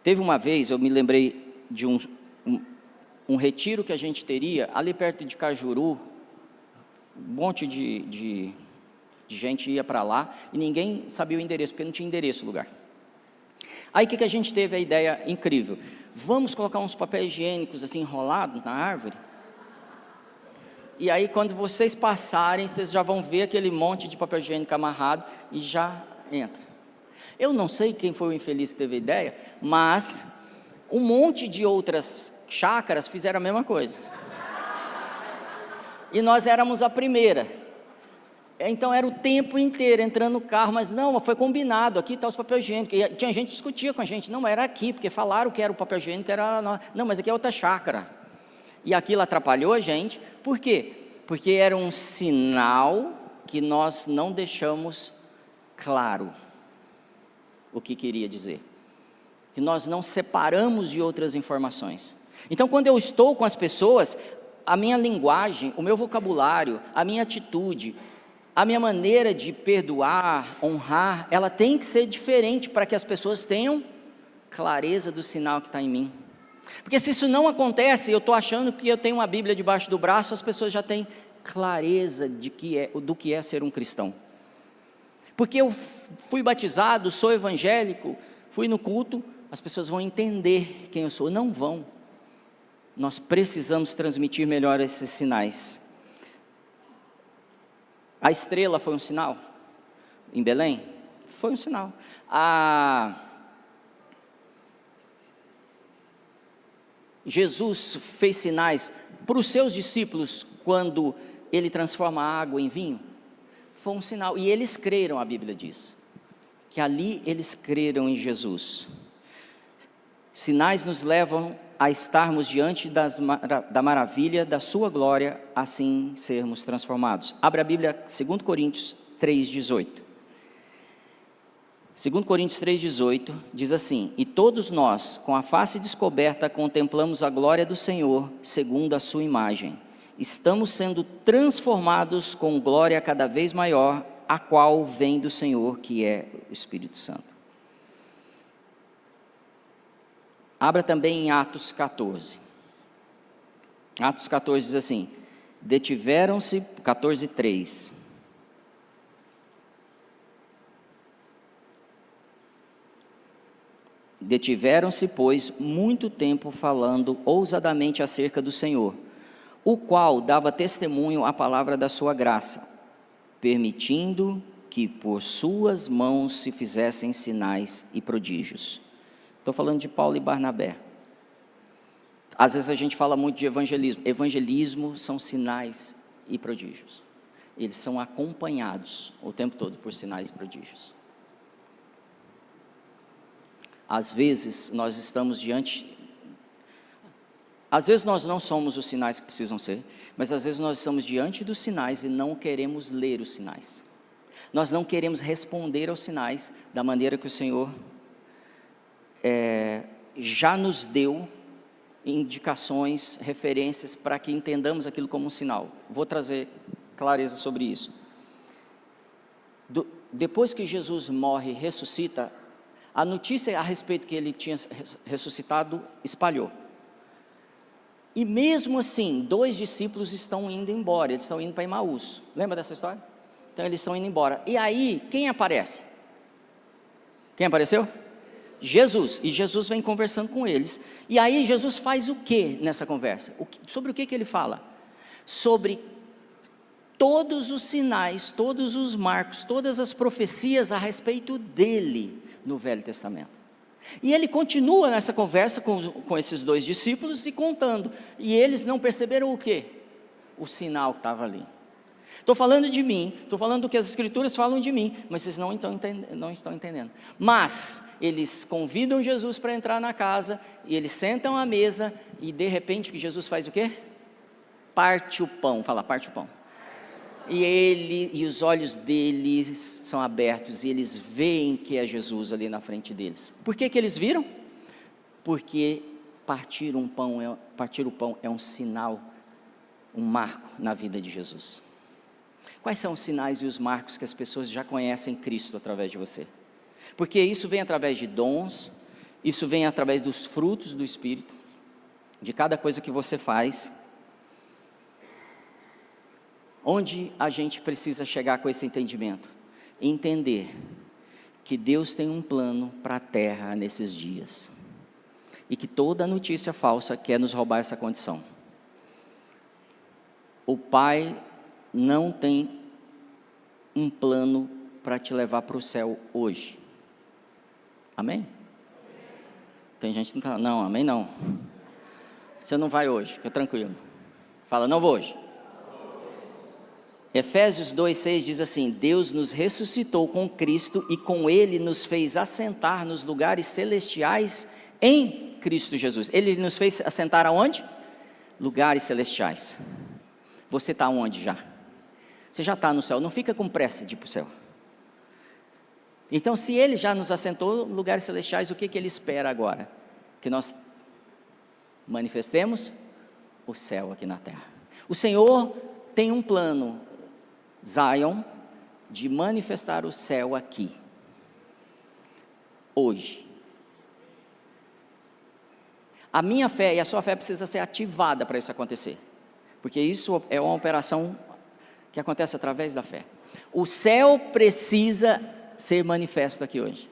Teve uma vez, eu me lembrei de um retiro que a gente teria, ali perto de Cajuru, um monte de gente ia para lá, e ninguém sabia o endereço, porque não tinha endereço o lugar. Aí o que a gente teve a ideia incrível? Vamos colocar uns papéis higiênicos assim enrolados na árvore, e aí quando vocês passarem, vocês já vão ver aquele monte de papel higiênico amarrado, e já entra. Eu não sei quem foi o infeliz que teve a ideia, mas um monte de outras chácaras fizeram a mesma coisa. E nós éramos a primeira. Então era o tempo inteiro entrando no carro, mas não, foi combinado, aqui está os papel higiênicos. E tinha gente que discutia com a gente, não era aqui, porque falaram que era o papel higiênico, não, mas aqui é outra chácara. E aquilo atrapalhou a gente, por quê? Porque era um sinal que nós não deixamos claro o que queria dizer, que nós não separamos de outras informações. Então quando eu estou com as pessoas, a minha linguagem, o meu vocabulário, a minha atitude, a minha maneira de perdoar, honrar, ela tem que ser diferente para que as pessoas tenham clareza do sinal que está em mim. Porque se isso não acontece, eu estou achando que eu tenho uma Bíblia debaixo do braço, as pessoas já têm clareza do que é ser um cristão. Porque eu fui batizado, sou evangélico, fui no culto, as pessoas vão entender quem eu sou. Não vão. Nós precisamos transmitir melhor esses sinais. A estrela foi um sinal em Belém? Foi um sinal. Jesus fez sinais para os seus discípulos quando Ele transforma a água em vinho? Foi um sinal, e eles creram, a Bíblia diz, que ali eles creram em Jesus. Sinais nos levam a estarmos diante da maravilha da sua glória, assim sermos transformados. Abra a Bíblia, 2 Coríntios 3,18. 2 Coríntios 3,18 diz assim: e todos nós, com a face descoberta, contemplamos a glória do Senhor, segundo a sua imagem. Estamos sendo transformados com glória cada vez maior, a qual vem do Senhor, que é o Espírito Santo. Abra também em Atos 14. Atos 14 diz assim: detiveram-se, 14:3. Detiveram-se, pois, muito tempo falando ousadamente acerca do Senhor, o qual dava testemunho à palavra da sua graça, permitindo que por suas mãos se fizessem sinais e prodígios. Estou falando de Paulo e Barnabé. Às vezes a gente fala muito de evangelismo. Evangelismo são sinais e prodígios. Eles são acompanhados o tempo todo por sinais e prodígios. Às vezes nós estamos diante... Às vezes nós não somos os sinais que precisam ser, mas às vezes nós estamos diante dos sinais e não queremos ler os sinais. Nós não queremos responder aos sinais da maneira que o Senhor já nos deu indicações, referências para que entendamos aquilo como um sinal. Vou trazer clareza sobre isso. Depois que Jesus morre e ressuscita, a notícia a respeito que ele tinha ressuscitado espalhou. E mesmo assim, 2 discípulos estão indo embora, eles estão indo para Emaús. Lembra dessa história? Então eles estão indo embora. E aí, quem aparece? Quem apareceu? Jesus. E Jesus vem conversando com eles. E aí Jesus faz o que nessa conversa? Sobre o que ele fala? Sobre todos os sinais, todos os marcos, todas as profecias a respeito dele no Velho Testamento. E ele continua nessa conversa com esses 2 discípulos e contando. E eles não perceberam o quê? O sinal que estava ali. Estou falando de mim, estou falando do que as Escrituras falam de mim, mas vocês não estão entendendo. Mas eles convidam Jesus para entrar na casa, e eles sentam à mesa, e de repente Jesus faz o quê? Parte o pão, fala, parte o pão. E os olhos deles são abertos, e eles veem que é Jesus ali na frente deles. Por que eles viram? Porque partir o pão é um sinal, um marco na vida de Jesus. Quais são os sinais e os marcos que as pessoas já conhecem Cristo através de você? Porque isso vem através de dons, isso vem através dos frutos do Espírito, de cada coisa que você faz. Onde a gente precisa chegar com esse entendimento? Entender que Deus tem um plano para a terra nesses dias, e que toda notícia falsa quer nos roubar essa condição. O Pai não tem um plano para te levar para o céu hoje. Amém? Tem gente que não está, não, amém não. Você não vai hoje, fica tranquilo. Fala, não vou hoje. Efésios 2,6 diz assim: Deus nos ressuscitou com Cristo e com Ele nos fez assentar nos lugares celestiais em Cristo Jesus. Ele nos fez assentar aonde? Lugares celestiais. Você está onde já? Você já está no céu, não fica com pressa de ir para o céu. Então, se Ele já nos assentou em lugares celestiais, o que Ele espera agora? Que nós manifestemos o céu aqui na terra. O Senhor tem um plano, Zion, de manifestar o céu aqui, hoje. A minha fé e a sua fé precisa ser ativada para isso acontecer, porque isso é uma operação que acontece através da fé. O céu precisa ser manifesto aqui hoje.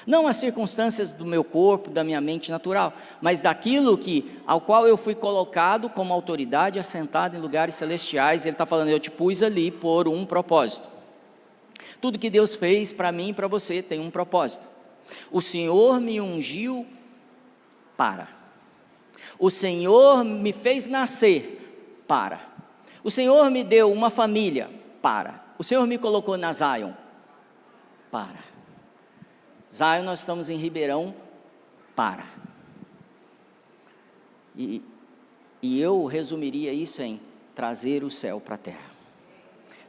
Não as circunstâncias do meu corpo, da minha mente natural, mas daquilo ao qual eu fui colocado como autoridade, assentado em lugares celestiais. Ele está falando, eu te pus ali por um propósito. Tudo que Deus fez para mim e para você tem um propósito. O Senhor me ungiu para. O Senhor me fez nascer para. O Senhor me deu uma família para. O Senhor me colocou na Zion para. Zion, nós estamos em Ribeirão para. E eu resumiria isso em trazer o céu para a terra.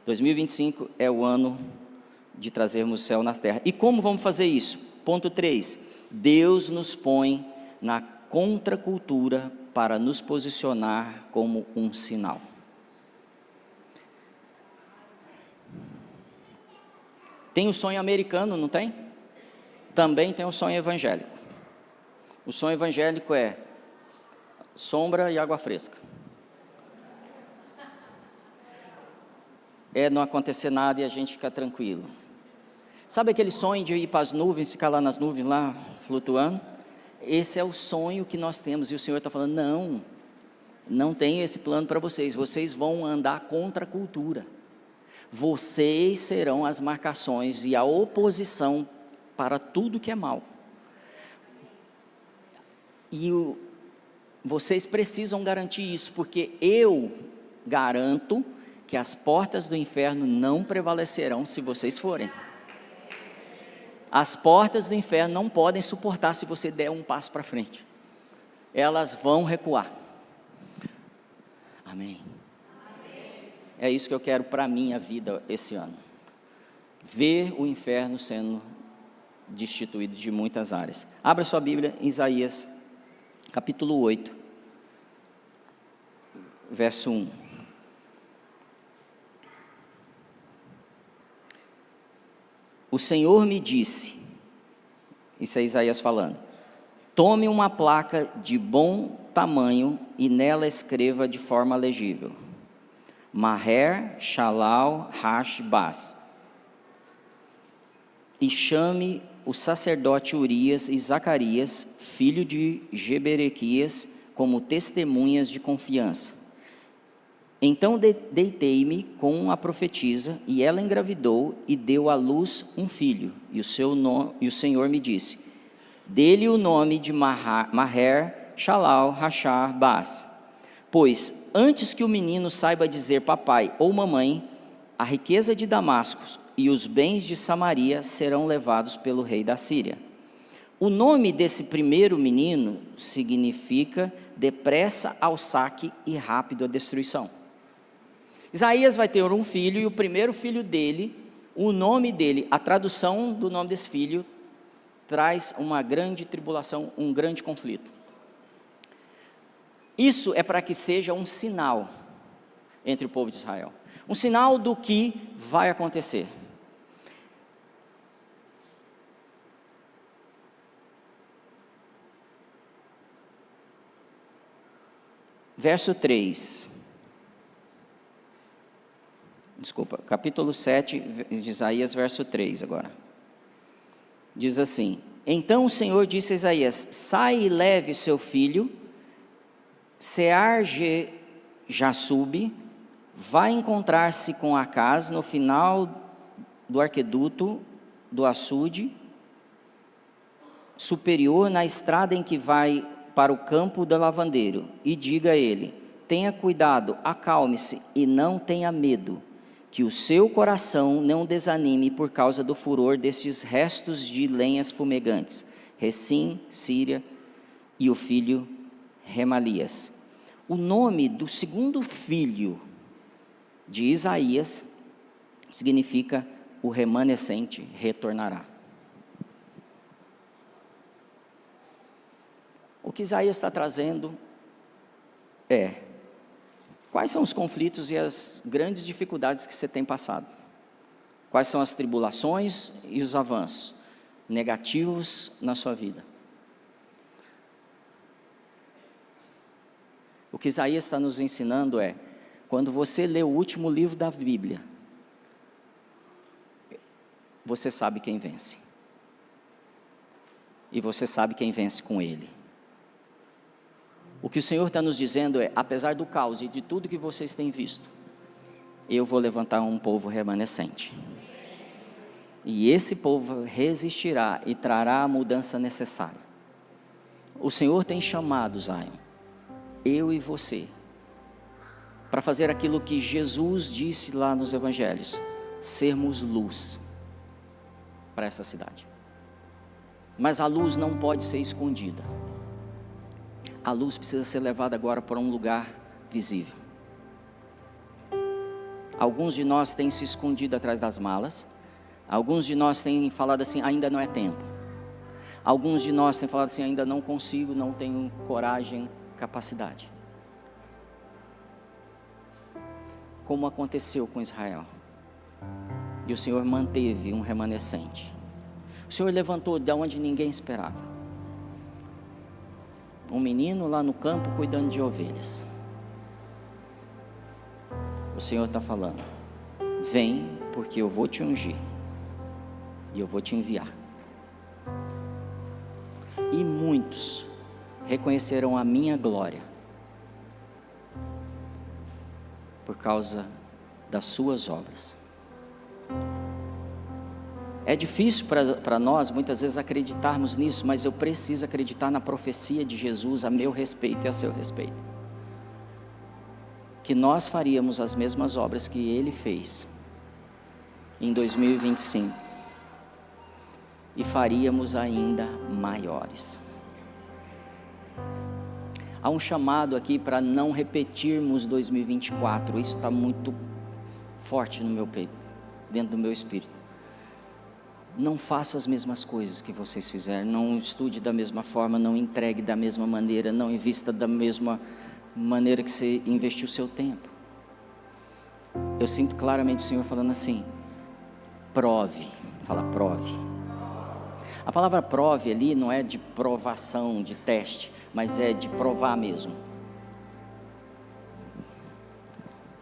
2025 é o ano de trazermos o céu na terra. E como vamos fazer isso? Ponto 3. Deus nos põe na contracultura para nos posicionar como um sinal. Tem o sonho americano, não tem? Também tem o sonho evangélico. O sonho evangélico é sombra e água fresca. É não acontecer nada e a gente ficar tranquilo. Sabe aquele sonho de ir para as nuvens, ficar lá nas nuvens, lá flutuando? Esse é o sonho que nós temos, e o Senhor está falando, não tenho esse plano para vocês, vocês vão andar contra a cultura, vocês serão as marcações e a oposição para tudo que é mal, e vocês precisam garantir isso, porque eu garanto que as portas do inferno não prevalecerão se vocês forem. As portas do inferno não podem suportar se você der um passo para frente. Elas vão recuar. Amém. É isso que eu quero para a minha vida esse ano. Ver o inferno sendo destituído de muitas áreas. Abra sua Bíblia em Isaías, capítulo 8, verso 1. O Senhor me disse, isso é Isaías falando, tome uma placa de bom tamanho e nela escreva de forma legível, Maher, Shalal, Hash, Baz, e chame o sacerdote Urias e Zacarias, filho de Jeberequias, como testemunhas de confiança. Então deitei-me com a profetisa, e ela engravidou e deu à luz um filho, e o Senhor me disse, dê-lhe o nome de Maher, Shalal, Hashar, Baz, pois antes que o menino saiba dizer papai ou mamãe, a riqueza de Damasco e os bens de Samaria serão levados pelo rei da Síria. O nome desse primeiro menino significa depressa ao saque e rápido à destruição. Isaías vai ter um filho, e o primeiro filho dele, o nome dele, a tradução do nome desse filho, traz uma grande tribulação, um grande conflito. Isso é para que seja um sinal entre o povo de Israel, um sinal do que vai acontecer. Verso 3. Desculpa, capítulo 7 de Isaías, verso 3 agora. Diz assim, então o Senhor disse a Isaías, sai e leve seu filho, Sear-Jasub, vai encontrar-se com Acaz no final do arqueduto do açude superior, na estrada em que vai para o campo do lavandeiro, e diga a ele, tenha cuidado, acalme-se e não tenha medo, que o seu coração não desanime por causa do furor destes restos de lenhas fumegantes, Recim, Síria e o filho Remalias. O nome do segundo filho de Isaías significa o remanescente retornará. O que Isaías está trazendo é, quais são os conflitos e as grandes dificuldades que você tem passado? Quais são as tribulações e os avanços negativos na sua vida? O que Isaías está nos ensinando é, quando você lê o último livro da Bíblia, você sabe quem vence. E você sabe quem vence com ele. O que o Senhor está nos dizendo é, apesar do caos e de tudo que vocês têm visto, eu vou levantar um povo remanescente. E esse povo resistirá e trará a mudança necessária. O Senhor tem chamado, Zion, eu e você, para fazer aquilo que Jesus disse lá nos evangelhos, sermos luz para essa cidade. Mas a luz não pode ser escondida. A luz precisa ser levada agora para um lugar visível. Alguns de nós têm se escondido atrás das malas. Alguns de nós têm falado assim, ainda não é tempo. Alguns de nós têm falado assim, ainda não consigo, não tenho coragem, capacidade. Como aconteceu com Israel. E o Senhor manteve um remanescente. O Senhor levantou de onde ninguém esperava. Um menino lá no campo cuidando de ovelhas. O Senhor está falando, vem porque eu vou te ungir. E eu vou te enviar. E muitos reconhecerão a minha glória. Por causa das suas obras. É difícil para nós muitas vezes acreditarmos nisso, mas eu preciso acreditar na profecia de Jesus a meu respeito e a seu respeito. Que nós faríamos as mesmas obras que Ele fez em 2025 e faríamos ainda maiores. Há um chamado aqui para não repetirmos 2024, isso está muito forte no meu peito, dentro do meu espírito. Não faça as mesmas coisas que vocês fizeram, não estude da mesma forma, não entregue da mesma maneira, não invista da mesma maneira que você investiu o seu tempo. Eu sinto claramente o Senhor falando assim, prove, fala prove. A palavra prove ali não é de provação, de teste, mas é de provar mesmo.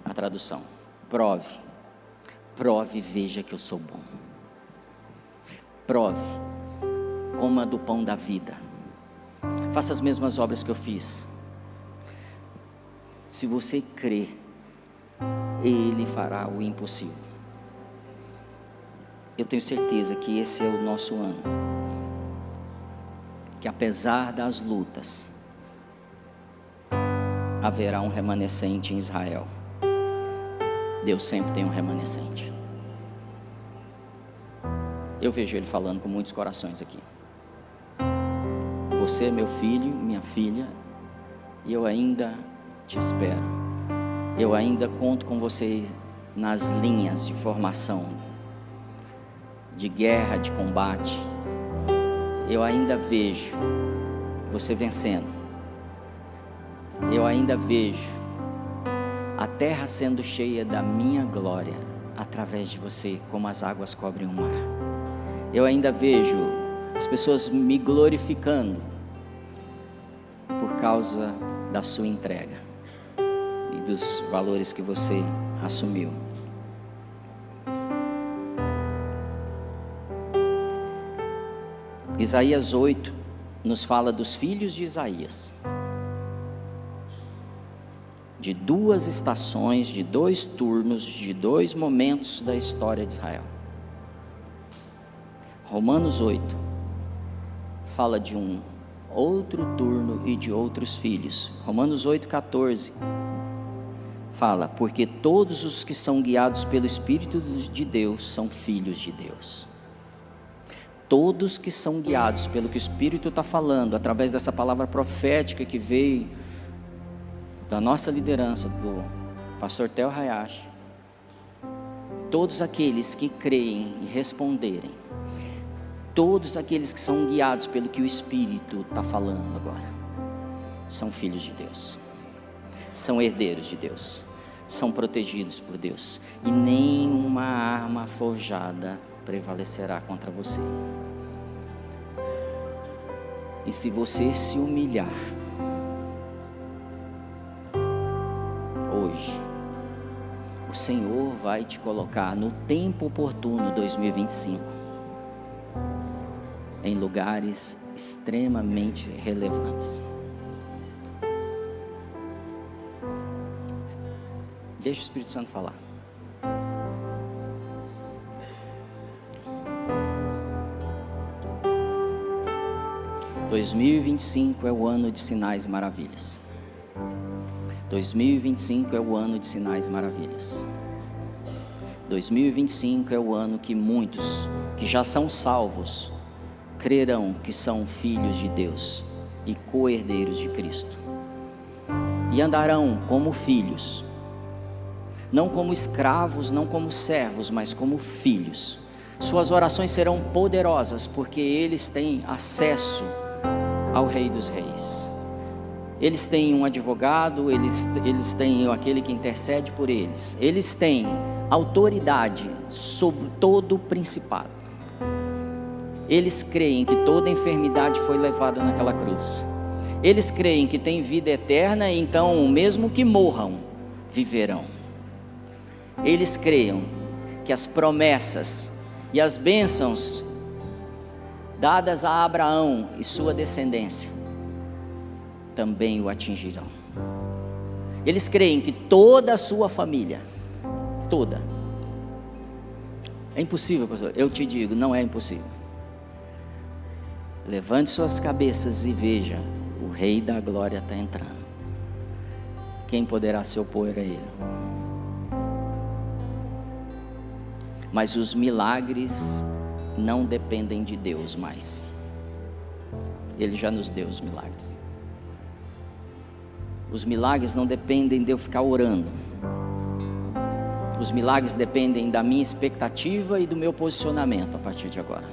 A tradução, prove, prove e veja que eu sou bom. Prove, coma do pão da vida, faça as mesmas obras que eu fiz. Se você crê, Ele fará o impossível. Eu tenho certeza que esse é o nosso ano, que apesar das lutas, haverá um remanescente em Israel. Deus sempre tem um remanescente. Eu vejo Ele falando com muitos corações aqui. Você é meu filho, minha filha, e eu ainda te espero. Eu ainda conto com você nas linhas de formação, de guerra, de combate. Eu ainda vejo você vencendo. Eu ainda vejo a terra sendo cheia da minha glória através de você, como as águas cobrem o mar. Eu ainda vejo as pessoas me glorificando por causa da sua entrega e dos valores que você assumiu. Isaías 8 nos fala dos filhos de Isaías, de duas estações, de dois turnos, de dois momentos da história de Israel. Romanos 8 fala de um outro turno e de outros filhos. Romanos 8,14 fala, porque todos os que são guiados pelo Espírito de Deus são filhos de Deus. Todos que são guiados pelo que o Espírito está falando, através dessa palavra profética que veio da nossa liderança, do pastor Theo Hayashi, todos aqueles que creem e responderem, todos aqueles que são guiados pelo que o Espírito está falando agora, são filhos de Deus, são herdeiros de Deus, são protegidos por Deus, e nenhuma arma forjada prevalecerá contra você. E se você se humilhar hoje, o Senhor vai te colocar no tempo oportuno 2025 em lugares extremamente relevantes. Deixa o Espírito Santo falar. « 2025 é o ano de sinais e maravilhas. 2025 é o ano de sinais e maravilhas. 2025 é o ano que muitos que já são salvos crerão que são filhos de Deus e co-herdeiros de Cristo. E andarão como filhos, não como escravos, não como servos, mas como filhos. Suas orações serão poderosas, porque eles têm acesso ao Rei dos Reis. Eles têm um advogado, eles têm aquele que intercede por eles. Eles têm autoridade sobre todo o principado. Eles creem que toda enfermidade foi levada naquela cruz. Eles creem que tem vida eterna, então mesmo que morram, viverão. Eles creem que as promessas e as bênçãos dadas a Abraão e sua descendência também o atingirão. Eles creem que toda a sua família, toda, é impossível, pastor, eu te digo, não é impossível. Levante suas cabeças e veja, o Rei da Glória está entrando. Quem poderá se opor a Ele? Mas os milagres não dependem de Deus mais. Ele já nos deu os milagres. Os milagres não dependem de eu ficar orando. Os milagres dependem da minha expectativa e do meu posicionamento a partir de agora.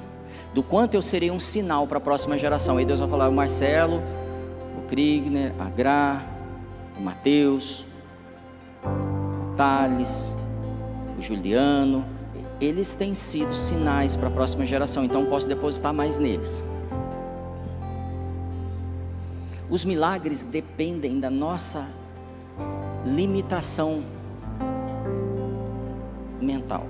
Do quanto eu serei um sinal para a próxima geração. Aí Deus vai falar: o Marcelo, o Krigner, a Gra, o Mateus, o Thales, o Juliano, eles têm sido sinais para a próxima geração, então posso depositar mais neles. Os milagres dependem da nossa limitação mental.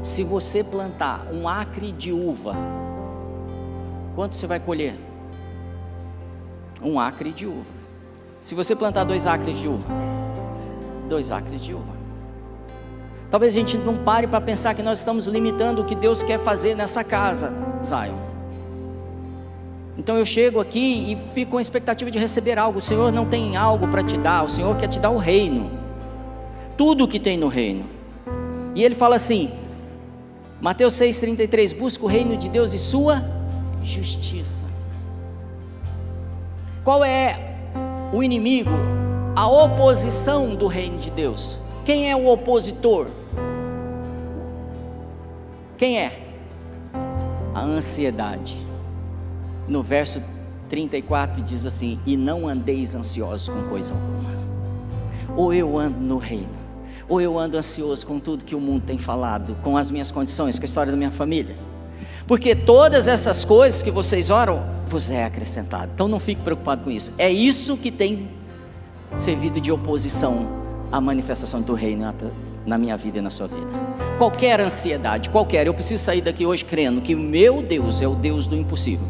Se você plantar um acre de uva, quanto você vai colher? Um acre de uva. Se você plantar 2 acres de uva, 2 acres de uva. Talvez a gente não pare para pensar que nós estamos limitando o que Deus quer fazer nessa casa, Zion. Então eu chego aqui e fico com a expectativa de receber algo. O Senhor não tem algo para te dar, o Senhor quer te dar o reino, tudo o que tem no reino. E Ele fala assim, Mateus 6,33, busca o reino de Deus e sua justiça. Qual é o inimigo, a oposição do reino de Deus? Quem é o opositor? Quem é? A ansiedade. No verso 34 diz assim, e não andeis ansiosos com coisa alguma. Ou eu ando no reino, ou eu ando ansioso com tudo que o mundo tem falado, com as minhas condições, com a história da minha família. Porque todas essas coisas que vocês oram, vos é acrescentado. Então não fique preocupado com isso. É isso que tem servido de oposição à manifestação do reino na minha vida e na sua vida. Qualquer ansiedade, eu preciso sair daqui hoje crendo que meu Deus é o Deus do impossível.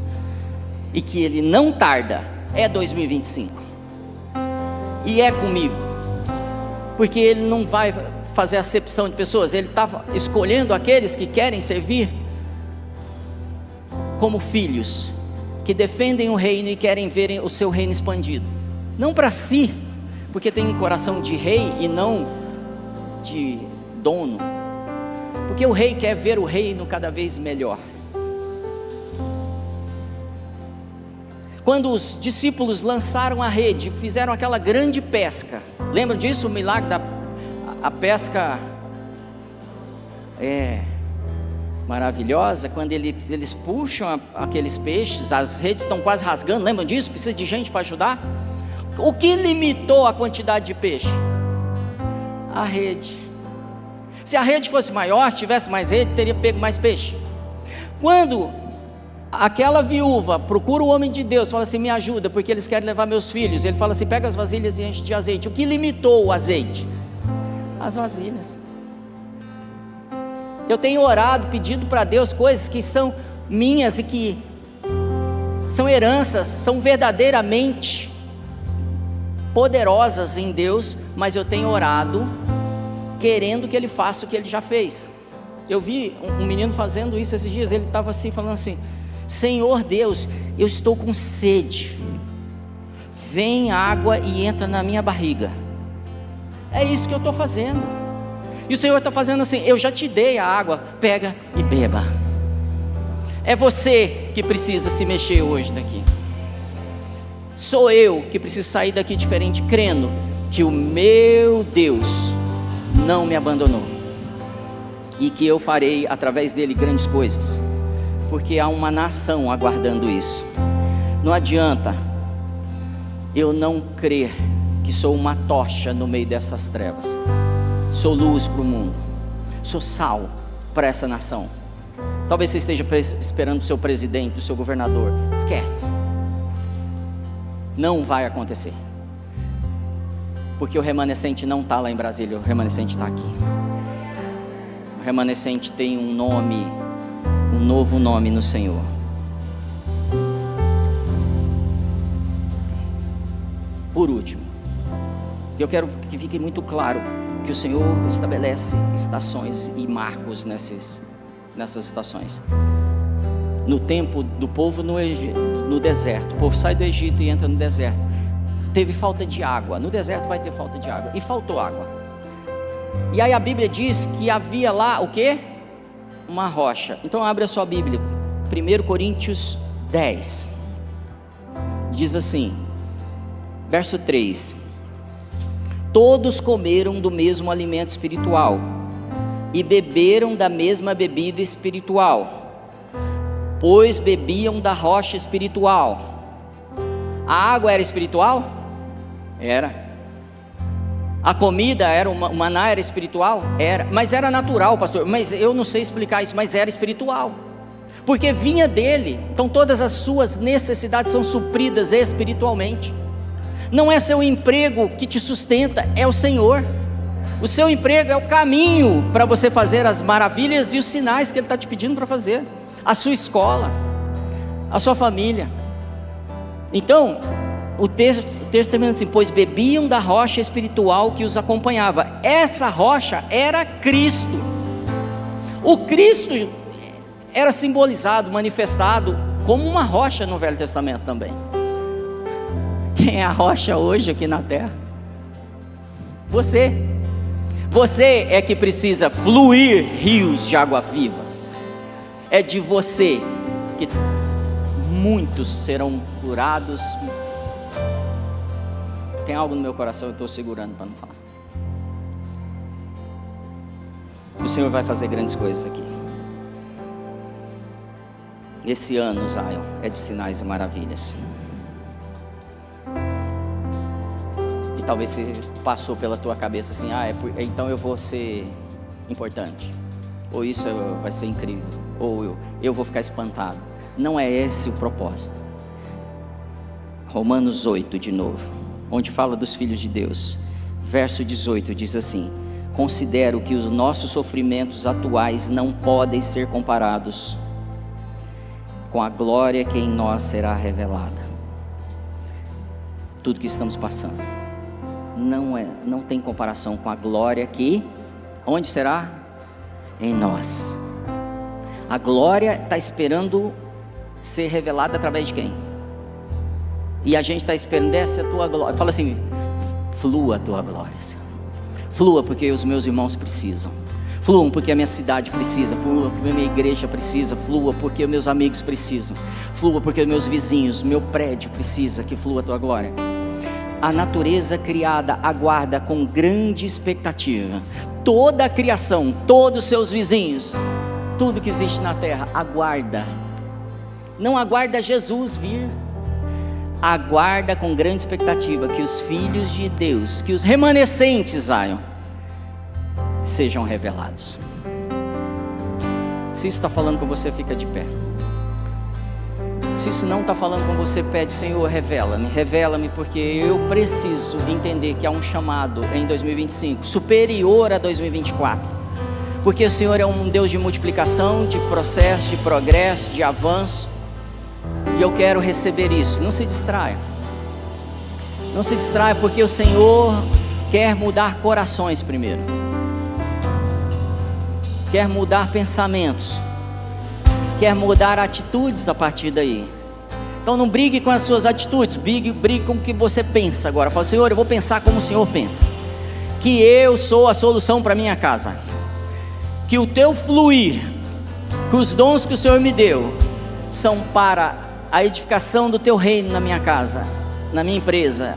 E que Ele não tarda, é 2025. E é comigo. Porque Ele não vai fazer acepção de pessoas, Ele está escolhendo aqueles que querem servir como filhos, que defendem o reino e querem ver o seu reino expandido. Não para si, porque tem coração de rei e não de dono. Porque o rei quer ver o reino cada vez melhor. Quando os discípulos lançaram a rede, fizeram aquela grande pesca, lembram disso? O milagre da pesca maravilhosa, quando eles puxam aqueles peixes, as redes estão quase rasgando, lembram disso? Precisa de gente para ajudar. O que limitou a quantidade de peixe? A rede. Se a rede fosse maior, se tivesse mais rede, teria pego mais peixe. Quando aquela viúva procura o homem de Deus, fala assim, me ajuda, porque eles querem levar meus filhos, ele fala assim, pega as vasilhas e enche de azeite. O que limitou o azeite? As vasilhas. Eu tenho orado, pedido para Deus coisas que são minhas e que são heranças, são verdadeiramente poderosas em Deus, mas eu tenho orado querendo que Ele faça o que Ele já fez. Eu vi um menino fazendo isso esses dias, ele estava assim, falando assim, Senhor Deus, eu estou com sede, vem água e entra na minha barriga. É isso que eu estou fazendo. E o Senhor está fazendo assim, eu já te dei a água, pega e beba. É você que precisa se mexer hoje daqui. Sou eu que preciso sair daqui diferente, crendo que o meu Deus não me abandonou e que eu farei através dele grandes coisas, porque há uma nação aguardando isso. Não adianta eu não crer que sou uma tocha no meio dessas trevas. Sou luz para o mundo, sou sal para essa nação. Talvez você esteja esperando o seu presidente, o seu governador. Esquece. Não vai acontecer, porque o remanescente não está lá em Brasília, o remanescente está aqui. O remanescente tem um nome, um novo nome no Senhor. Por último, eu quero que fique muito claro que o Senhor estabelece estações e marcos nessas estações. No tempo do povo no deserto, o povo sai do Egito e entra no deserto. Teve falta de água, no deserto vai ter falta de água, e faltou água. E aí a Bíblia diz que havia lá o quê? Uma rocha. Então abre a sua Bíblia, 1 Coríntios 10, diz assim, verso 3: todos comeram do mesmo alimento espiritual e beberam da mesma bebida espiritual, pois bebiam da rocha espiritual. A água era espiritual? Era. A comida era, o maná era espiritual? Era. Mas era natural, pastor. Mas eu não sei explicar isso, mas era espiritual, porque vinha dele. Então todas as suas necessidades são supridas espiritualmente. Não é seu emprego que te sustenta, é o Senhor. O seu emprego é o caminho para você fazer as maravilhas e os sinais que Ele está te pedindo para fazer. A sua escola, a sua família. Então, o texto está dizendo assim: pois bebiam da rocha espiritual que os acompanhava. Essa rocha era Cristo. O Cristo era simbolizado, manifestado como uma rocha no Velho Testamento também. Quem é a rocha hoje aqui na terra? Você. Você é que precisa fluir rios de água vivas. É de você que muitos serão curados. Tem algo no meu coração, eu estou segurando para não falar. O Senhor vai fazer grandes coisas aqui. Esse ano, Zion, é de sinais e maravilhas. E talvez você passou pela tua cabeça assim: então eu vou ser importante, ou isso vai ser incrível, ou eu vou ficar espantado. Não é esse o propósito. Romanos 8 de novo, onde fala dos filhos de Deus, verso 18 diz assim: considero que os nossos sofrimentos atuais não podem ser comparados com a glória que em nós será revelada. Tudo que estamos passando não tem comparação com a glória que, onde será? Em nós. A glória está esperando ser revelada através de quem? E a gente está esperando, desce a tua glória. Fala assim: flua a tua glória, Senhor. Flua porque os meus irmãos precisam. Flua porque a minha cidade precisa. Flua porque a minha igreja precisa. Flua porque os meus amigos precisam. Flua porque os meus vizinhos, meu prédio precisa que flua a tua glória. A natureza criada aguarda com grande expectativa. Toda a criação, todos os seus vizinhos, tudo que existe na terra aguarda. Não aguarda Jesus vir, aguarda com grande expectativa que os filhos de Deus, que os remanescentes, Zion, sejam revelados. Se isso está falando com você, fica de pé. Se isso não está falando com você, pede: Senhor, revela-me, porque eu preciso entender que há um chamado em 2025, superior a 2024, porque o Senhor é um Deus de multiplicação, de processo, de progresso, de avanço, e eu quero receber isso. Não se distraia, não se distraia, porque o Senhor quer mudar corações primeiro, quer mudar pensamentos, quer mudar atitudes a partir daí. Então não brigue com as suas atitudes, brigue com o que você pensa agora. Fala: Senhor, eu vou pensar como o Senhor pensa, que eu sou a solução para minha casa, que o teu fluir, que os dons que o Senhor me deu são para a edificação do teu reino na minha casa, na minha empresa.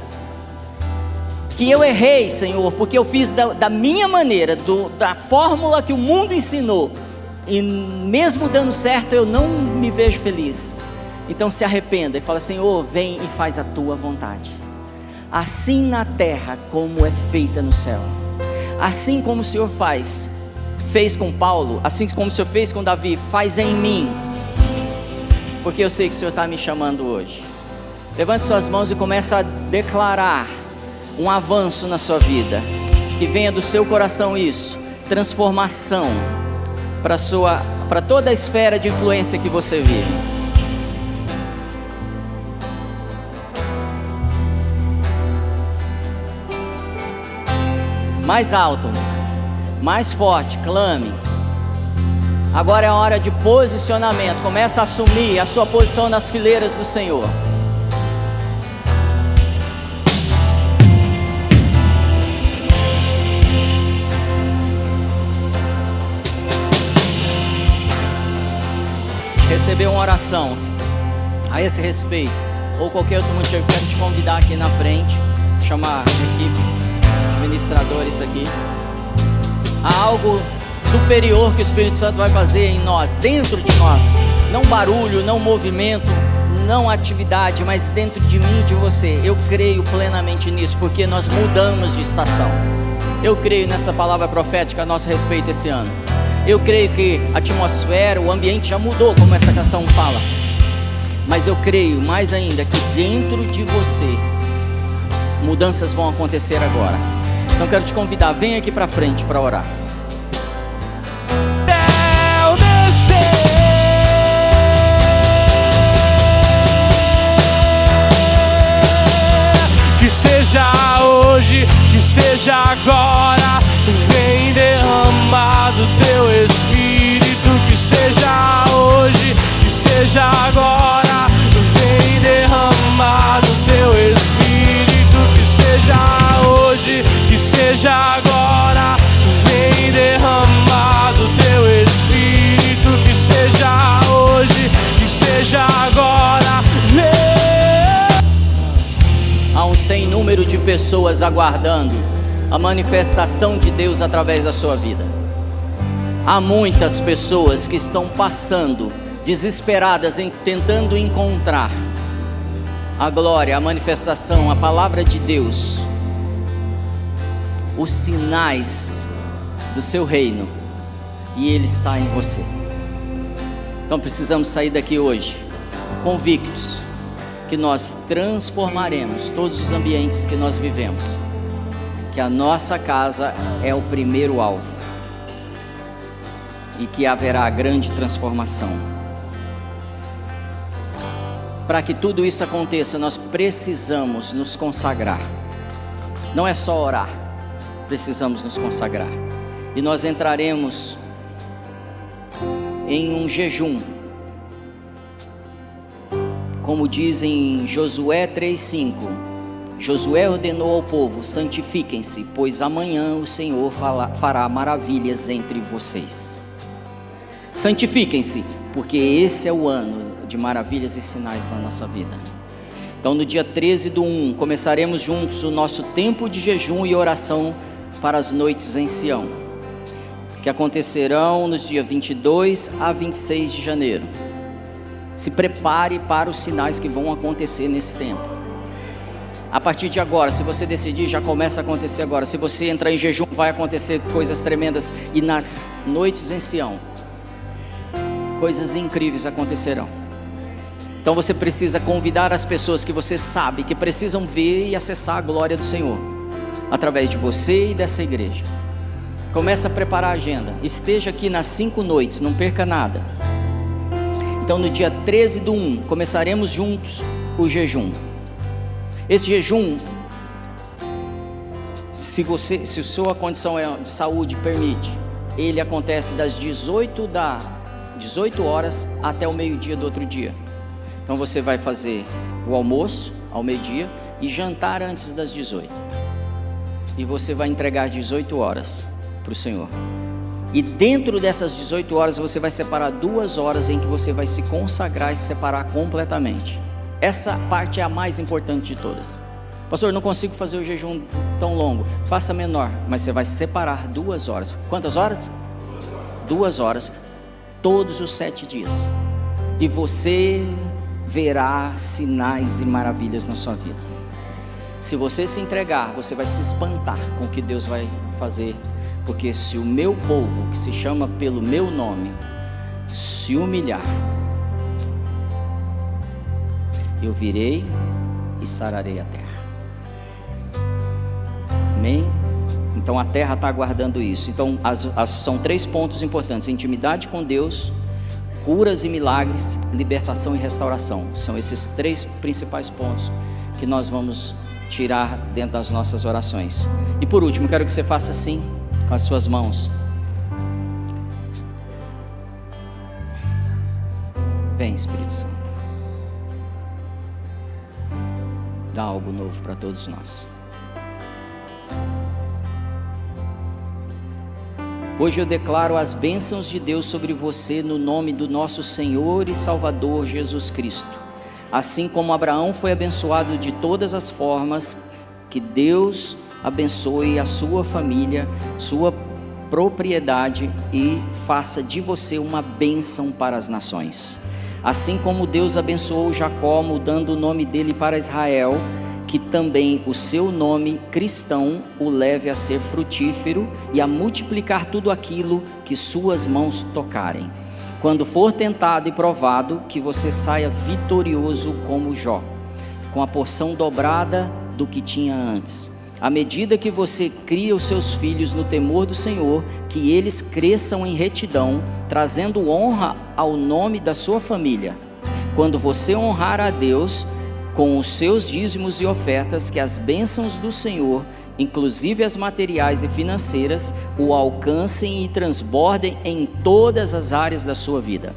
Que eu errei, Senhor, porque eu fiz da minha maneira, da fórmula que o mundo ensinou, e mesmo dando certo eu não me vejo feliz. Então se arrependa e fala: Senhor, vem e faz a tua vontade, assim na terra como é feita no céu. Assim como o Senhor fez com Paulo, assim como o Senhor fez com Davi, faz em mim, porque eu sei que o Senhor está me chamando hoje. Levante suas mãos e comece a declarar um avanço na sua vida, que venha do seu coração isso, transformação para toda a esfera de influência que você vive. Mais alto, mais forte, clame. Agora é a hora de posicionamento. Começa a assumir a sua posição nas fileiras do Senhor. Receber uma oração a esse respeito, ou qualquer outro motivo, quero te convidar aqui na frente, chamar a equipe de ministradores aqui. Há algo superior que o Espírito Santo vai fazer em nós, dentro de nós. Não barulho, não movimento, não atividade, mas dentro de mim e de você. Eu creio plenamente nisso, porque nós mudamos de estação. Eu creio nessa palavra profética a nosso respeito esse ano. Eu creio que a atmosfera, o ambiente já mudou, como essa canção fala. Mas eu creio mais ainda que dentro de você mudanças vão acontecer agora. Então quero te convidar, vem aqui para frente para orar. Que seja hoje, que seja agora, vem derramado teu Espírito. Que seja hoje, que seja agora, vem derramado teu Espírito. Que seja hoje, que seja agora, vem derramado teu Espírito. Que seja hoje, que seja agora, vem. Há um sem número de pessoas aguardando a manifestação de Deus através da sua vida. Há muitas pessoas que estão passando desesperadas, tentando encontrar a glória, a manifestação, a palavra de Deus, os sinais do seu reino, e Ele está em você. Então precisamos sair daqui hoje convictos que nós transformaremos todos os ambientes que nós vivemos, que a nossa casa é o primeiro alvo e que haverá grande transformação. Para que tudo isso aconteça, nós precisamos nos consagrar. Não é só orar, precisamos nos consagrar. E nós entraremos em um jejum, como diz em Josué 3:5, Josué ordenou ao povo: santifiquem-se, pois amanhã o Senhor fará maravilhas entre vocês. Santifiquem-se, porque esse é o ano de maravilhas e sinais na nossa vida. Então no dia 13/1, começaremos juntos o nosso tempo de jejum e oração para as noites em Sião, que acontecerão nos dias 22 a 26 de janeiro. Se prepare para os sinais que vão acontecer nesse tempo. A partir de agora, se você decidir, já começa a acontecer agora. Se você entrar em jejum, vai acontecer coisas tremendas. E nas noites em Sião, coisas incríveis acontecerão. Então você precisa convidar as pessoas que você sabe que precisam ver e acessar a glória do Senhor, através de você e dessa igreja. Comece a preparar a agenda. Esteja aqui nas 5 noites, não perca nada. Então no dia 13/1, começaremos juntos o jejum. Esse jejum, se a sua condição de saúde permite, ele acontece das 18 horas até o meio-dia do outro dia. Então você vai fazer o almoço ao meio-dia e jantar antes das 18. E você vai entregar 18 horas para o Senhor. E dentro dessas 18 horas você vai separar 2 horas em que você vai se consagrar e se separar completamente. Essa parte é a mais importante de todas. Pastor, não consigo fazer o jejum tão longo. Faça menor, mas você vai separar 2 horas. Quantas horas? 2 horas, todos os 7 dias. E você verá sinais e maravilhas na sua vida. Se você se entregar, você vai se espantar com o que Deus vai fazer. Porque se o meu povo, que se chama pelo meu nome, se humilhar, eu virei e sararei a terra. Amém? Então a terra está aguardando isso. Então são 3 pontos importantes: intimidade com Deus, curas e milagres, libertação e restauração. São esses 3 principais pontos que nós vamos tirar dentro das nossas orações. E por último, quero que você faça assim com as suas mãos. Vem, Espírito Santo, dá algo novo para todos nós. Hoje eu declaro as bênçãos de Deus sobre você no nome do nosso Senhor e Salvador Jesus Cristo. Assim como Abraão foi abençoado de todas as formas, que Deus abençoe a sua família, sua propriedade e faça de você uma bênção para as nações. Assim como Deus abençoou Jacó, mudando o nome dele para Israel, que também o seu nome cristão o leve a ser frutífero e a multiplicar tudo aquilo que suas mãos tocarem. Quando for tentado e provado, que você saia vitorioso como Jó, com a porção dobrada do que tinha antes. À medida que você cria os seus filhos no temor do Senhor, que eles cresçam em retidão, trazendo honra ao nome da sua família. Quando você honrar a Deus com os seus dízimos e ofertas, que as bênçãos do Senhor, inclusive as materiais e financeiras, o alcancem e transbordem em todas as áreas da sua vida.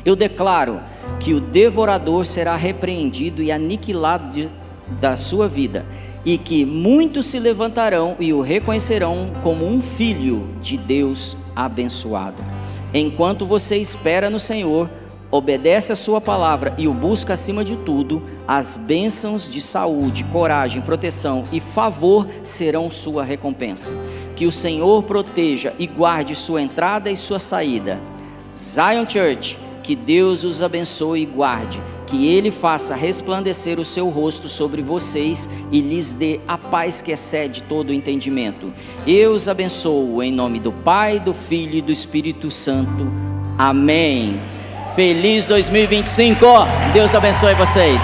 Eu declaro que o devorador será repreendido e aniquilado da sua vida, e que muitos se levantarão e o reconhecerão como um filho de Deus abençoado. Enquanto você espera no Senhor, obedece a sua palavra e o busca acima de tudo, as bênçãos de saúde, coragem, proteção e favor serão sua recompensa. Que o Senhor proteja e guarde sua entrada e sua saída. Zion Church, que Deus os abençoe e guarde, que Ele faça resplandecer o seu rosto sobre vocês e lhes dê a paz que excede todo o entendimento. Eu os abençoo em nome do Pai, do Filho e do Espírito Santo. Amém. Feliz 2025, Deus abençoe vocês.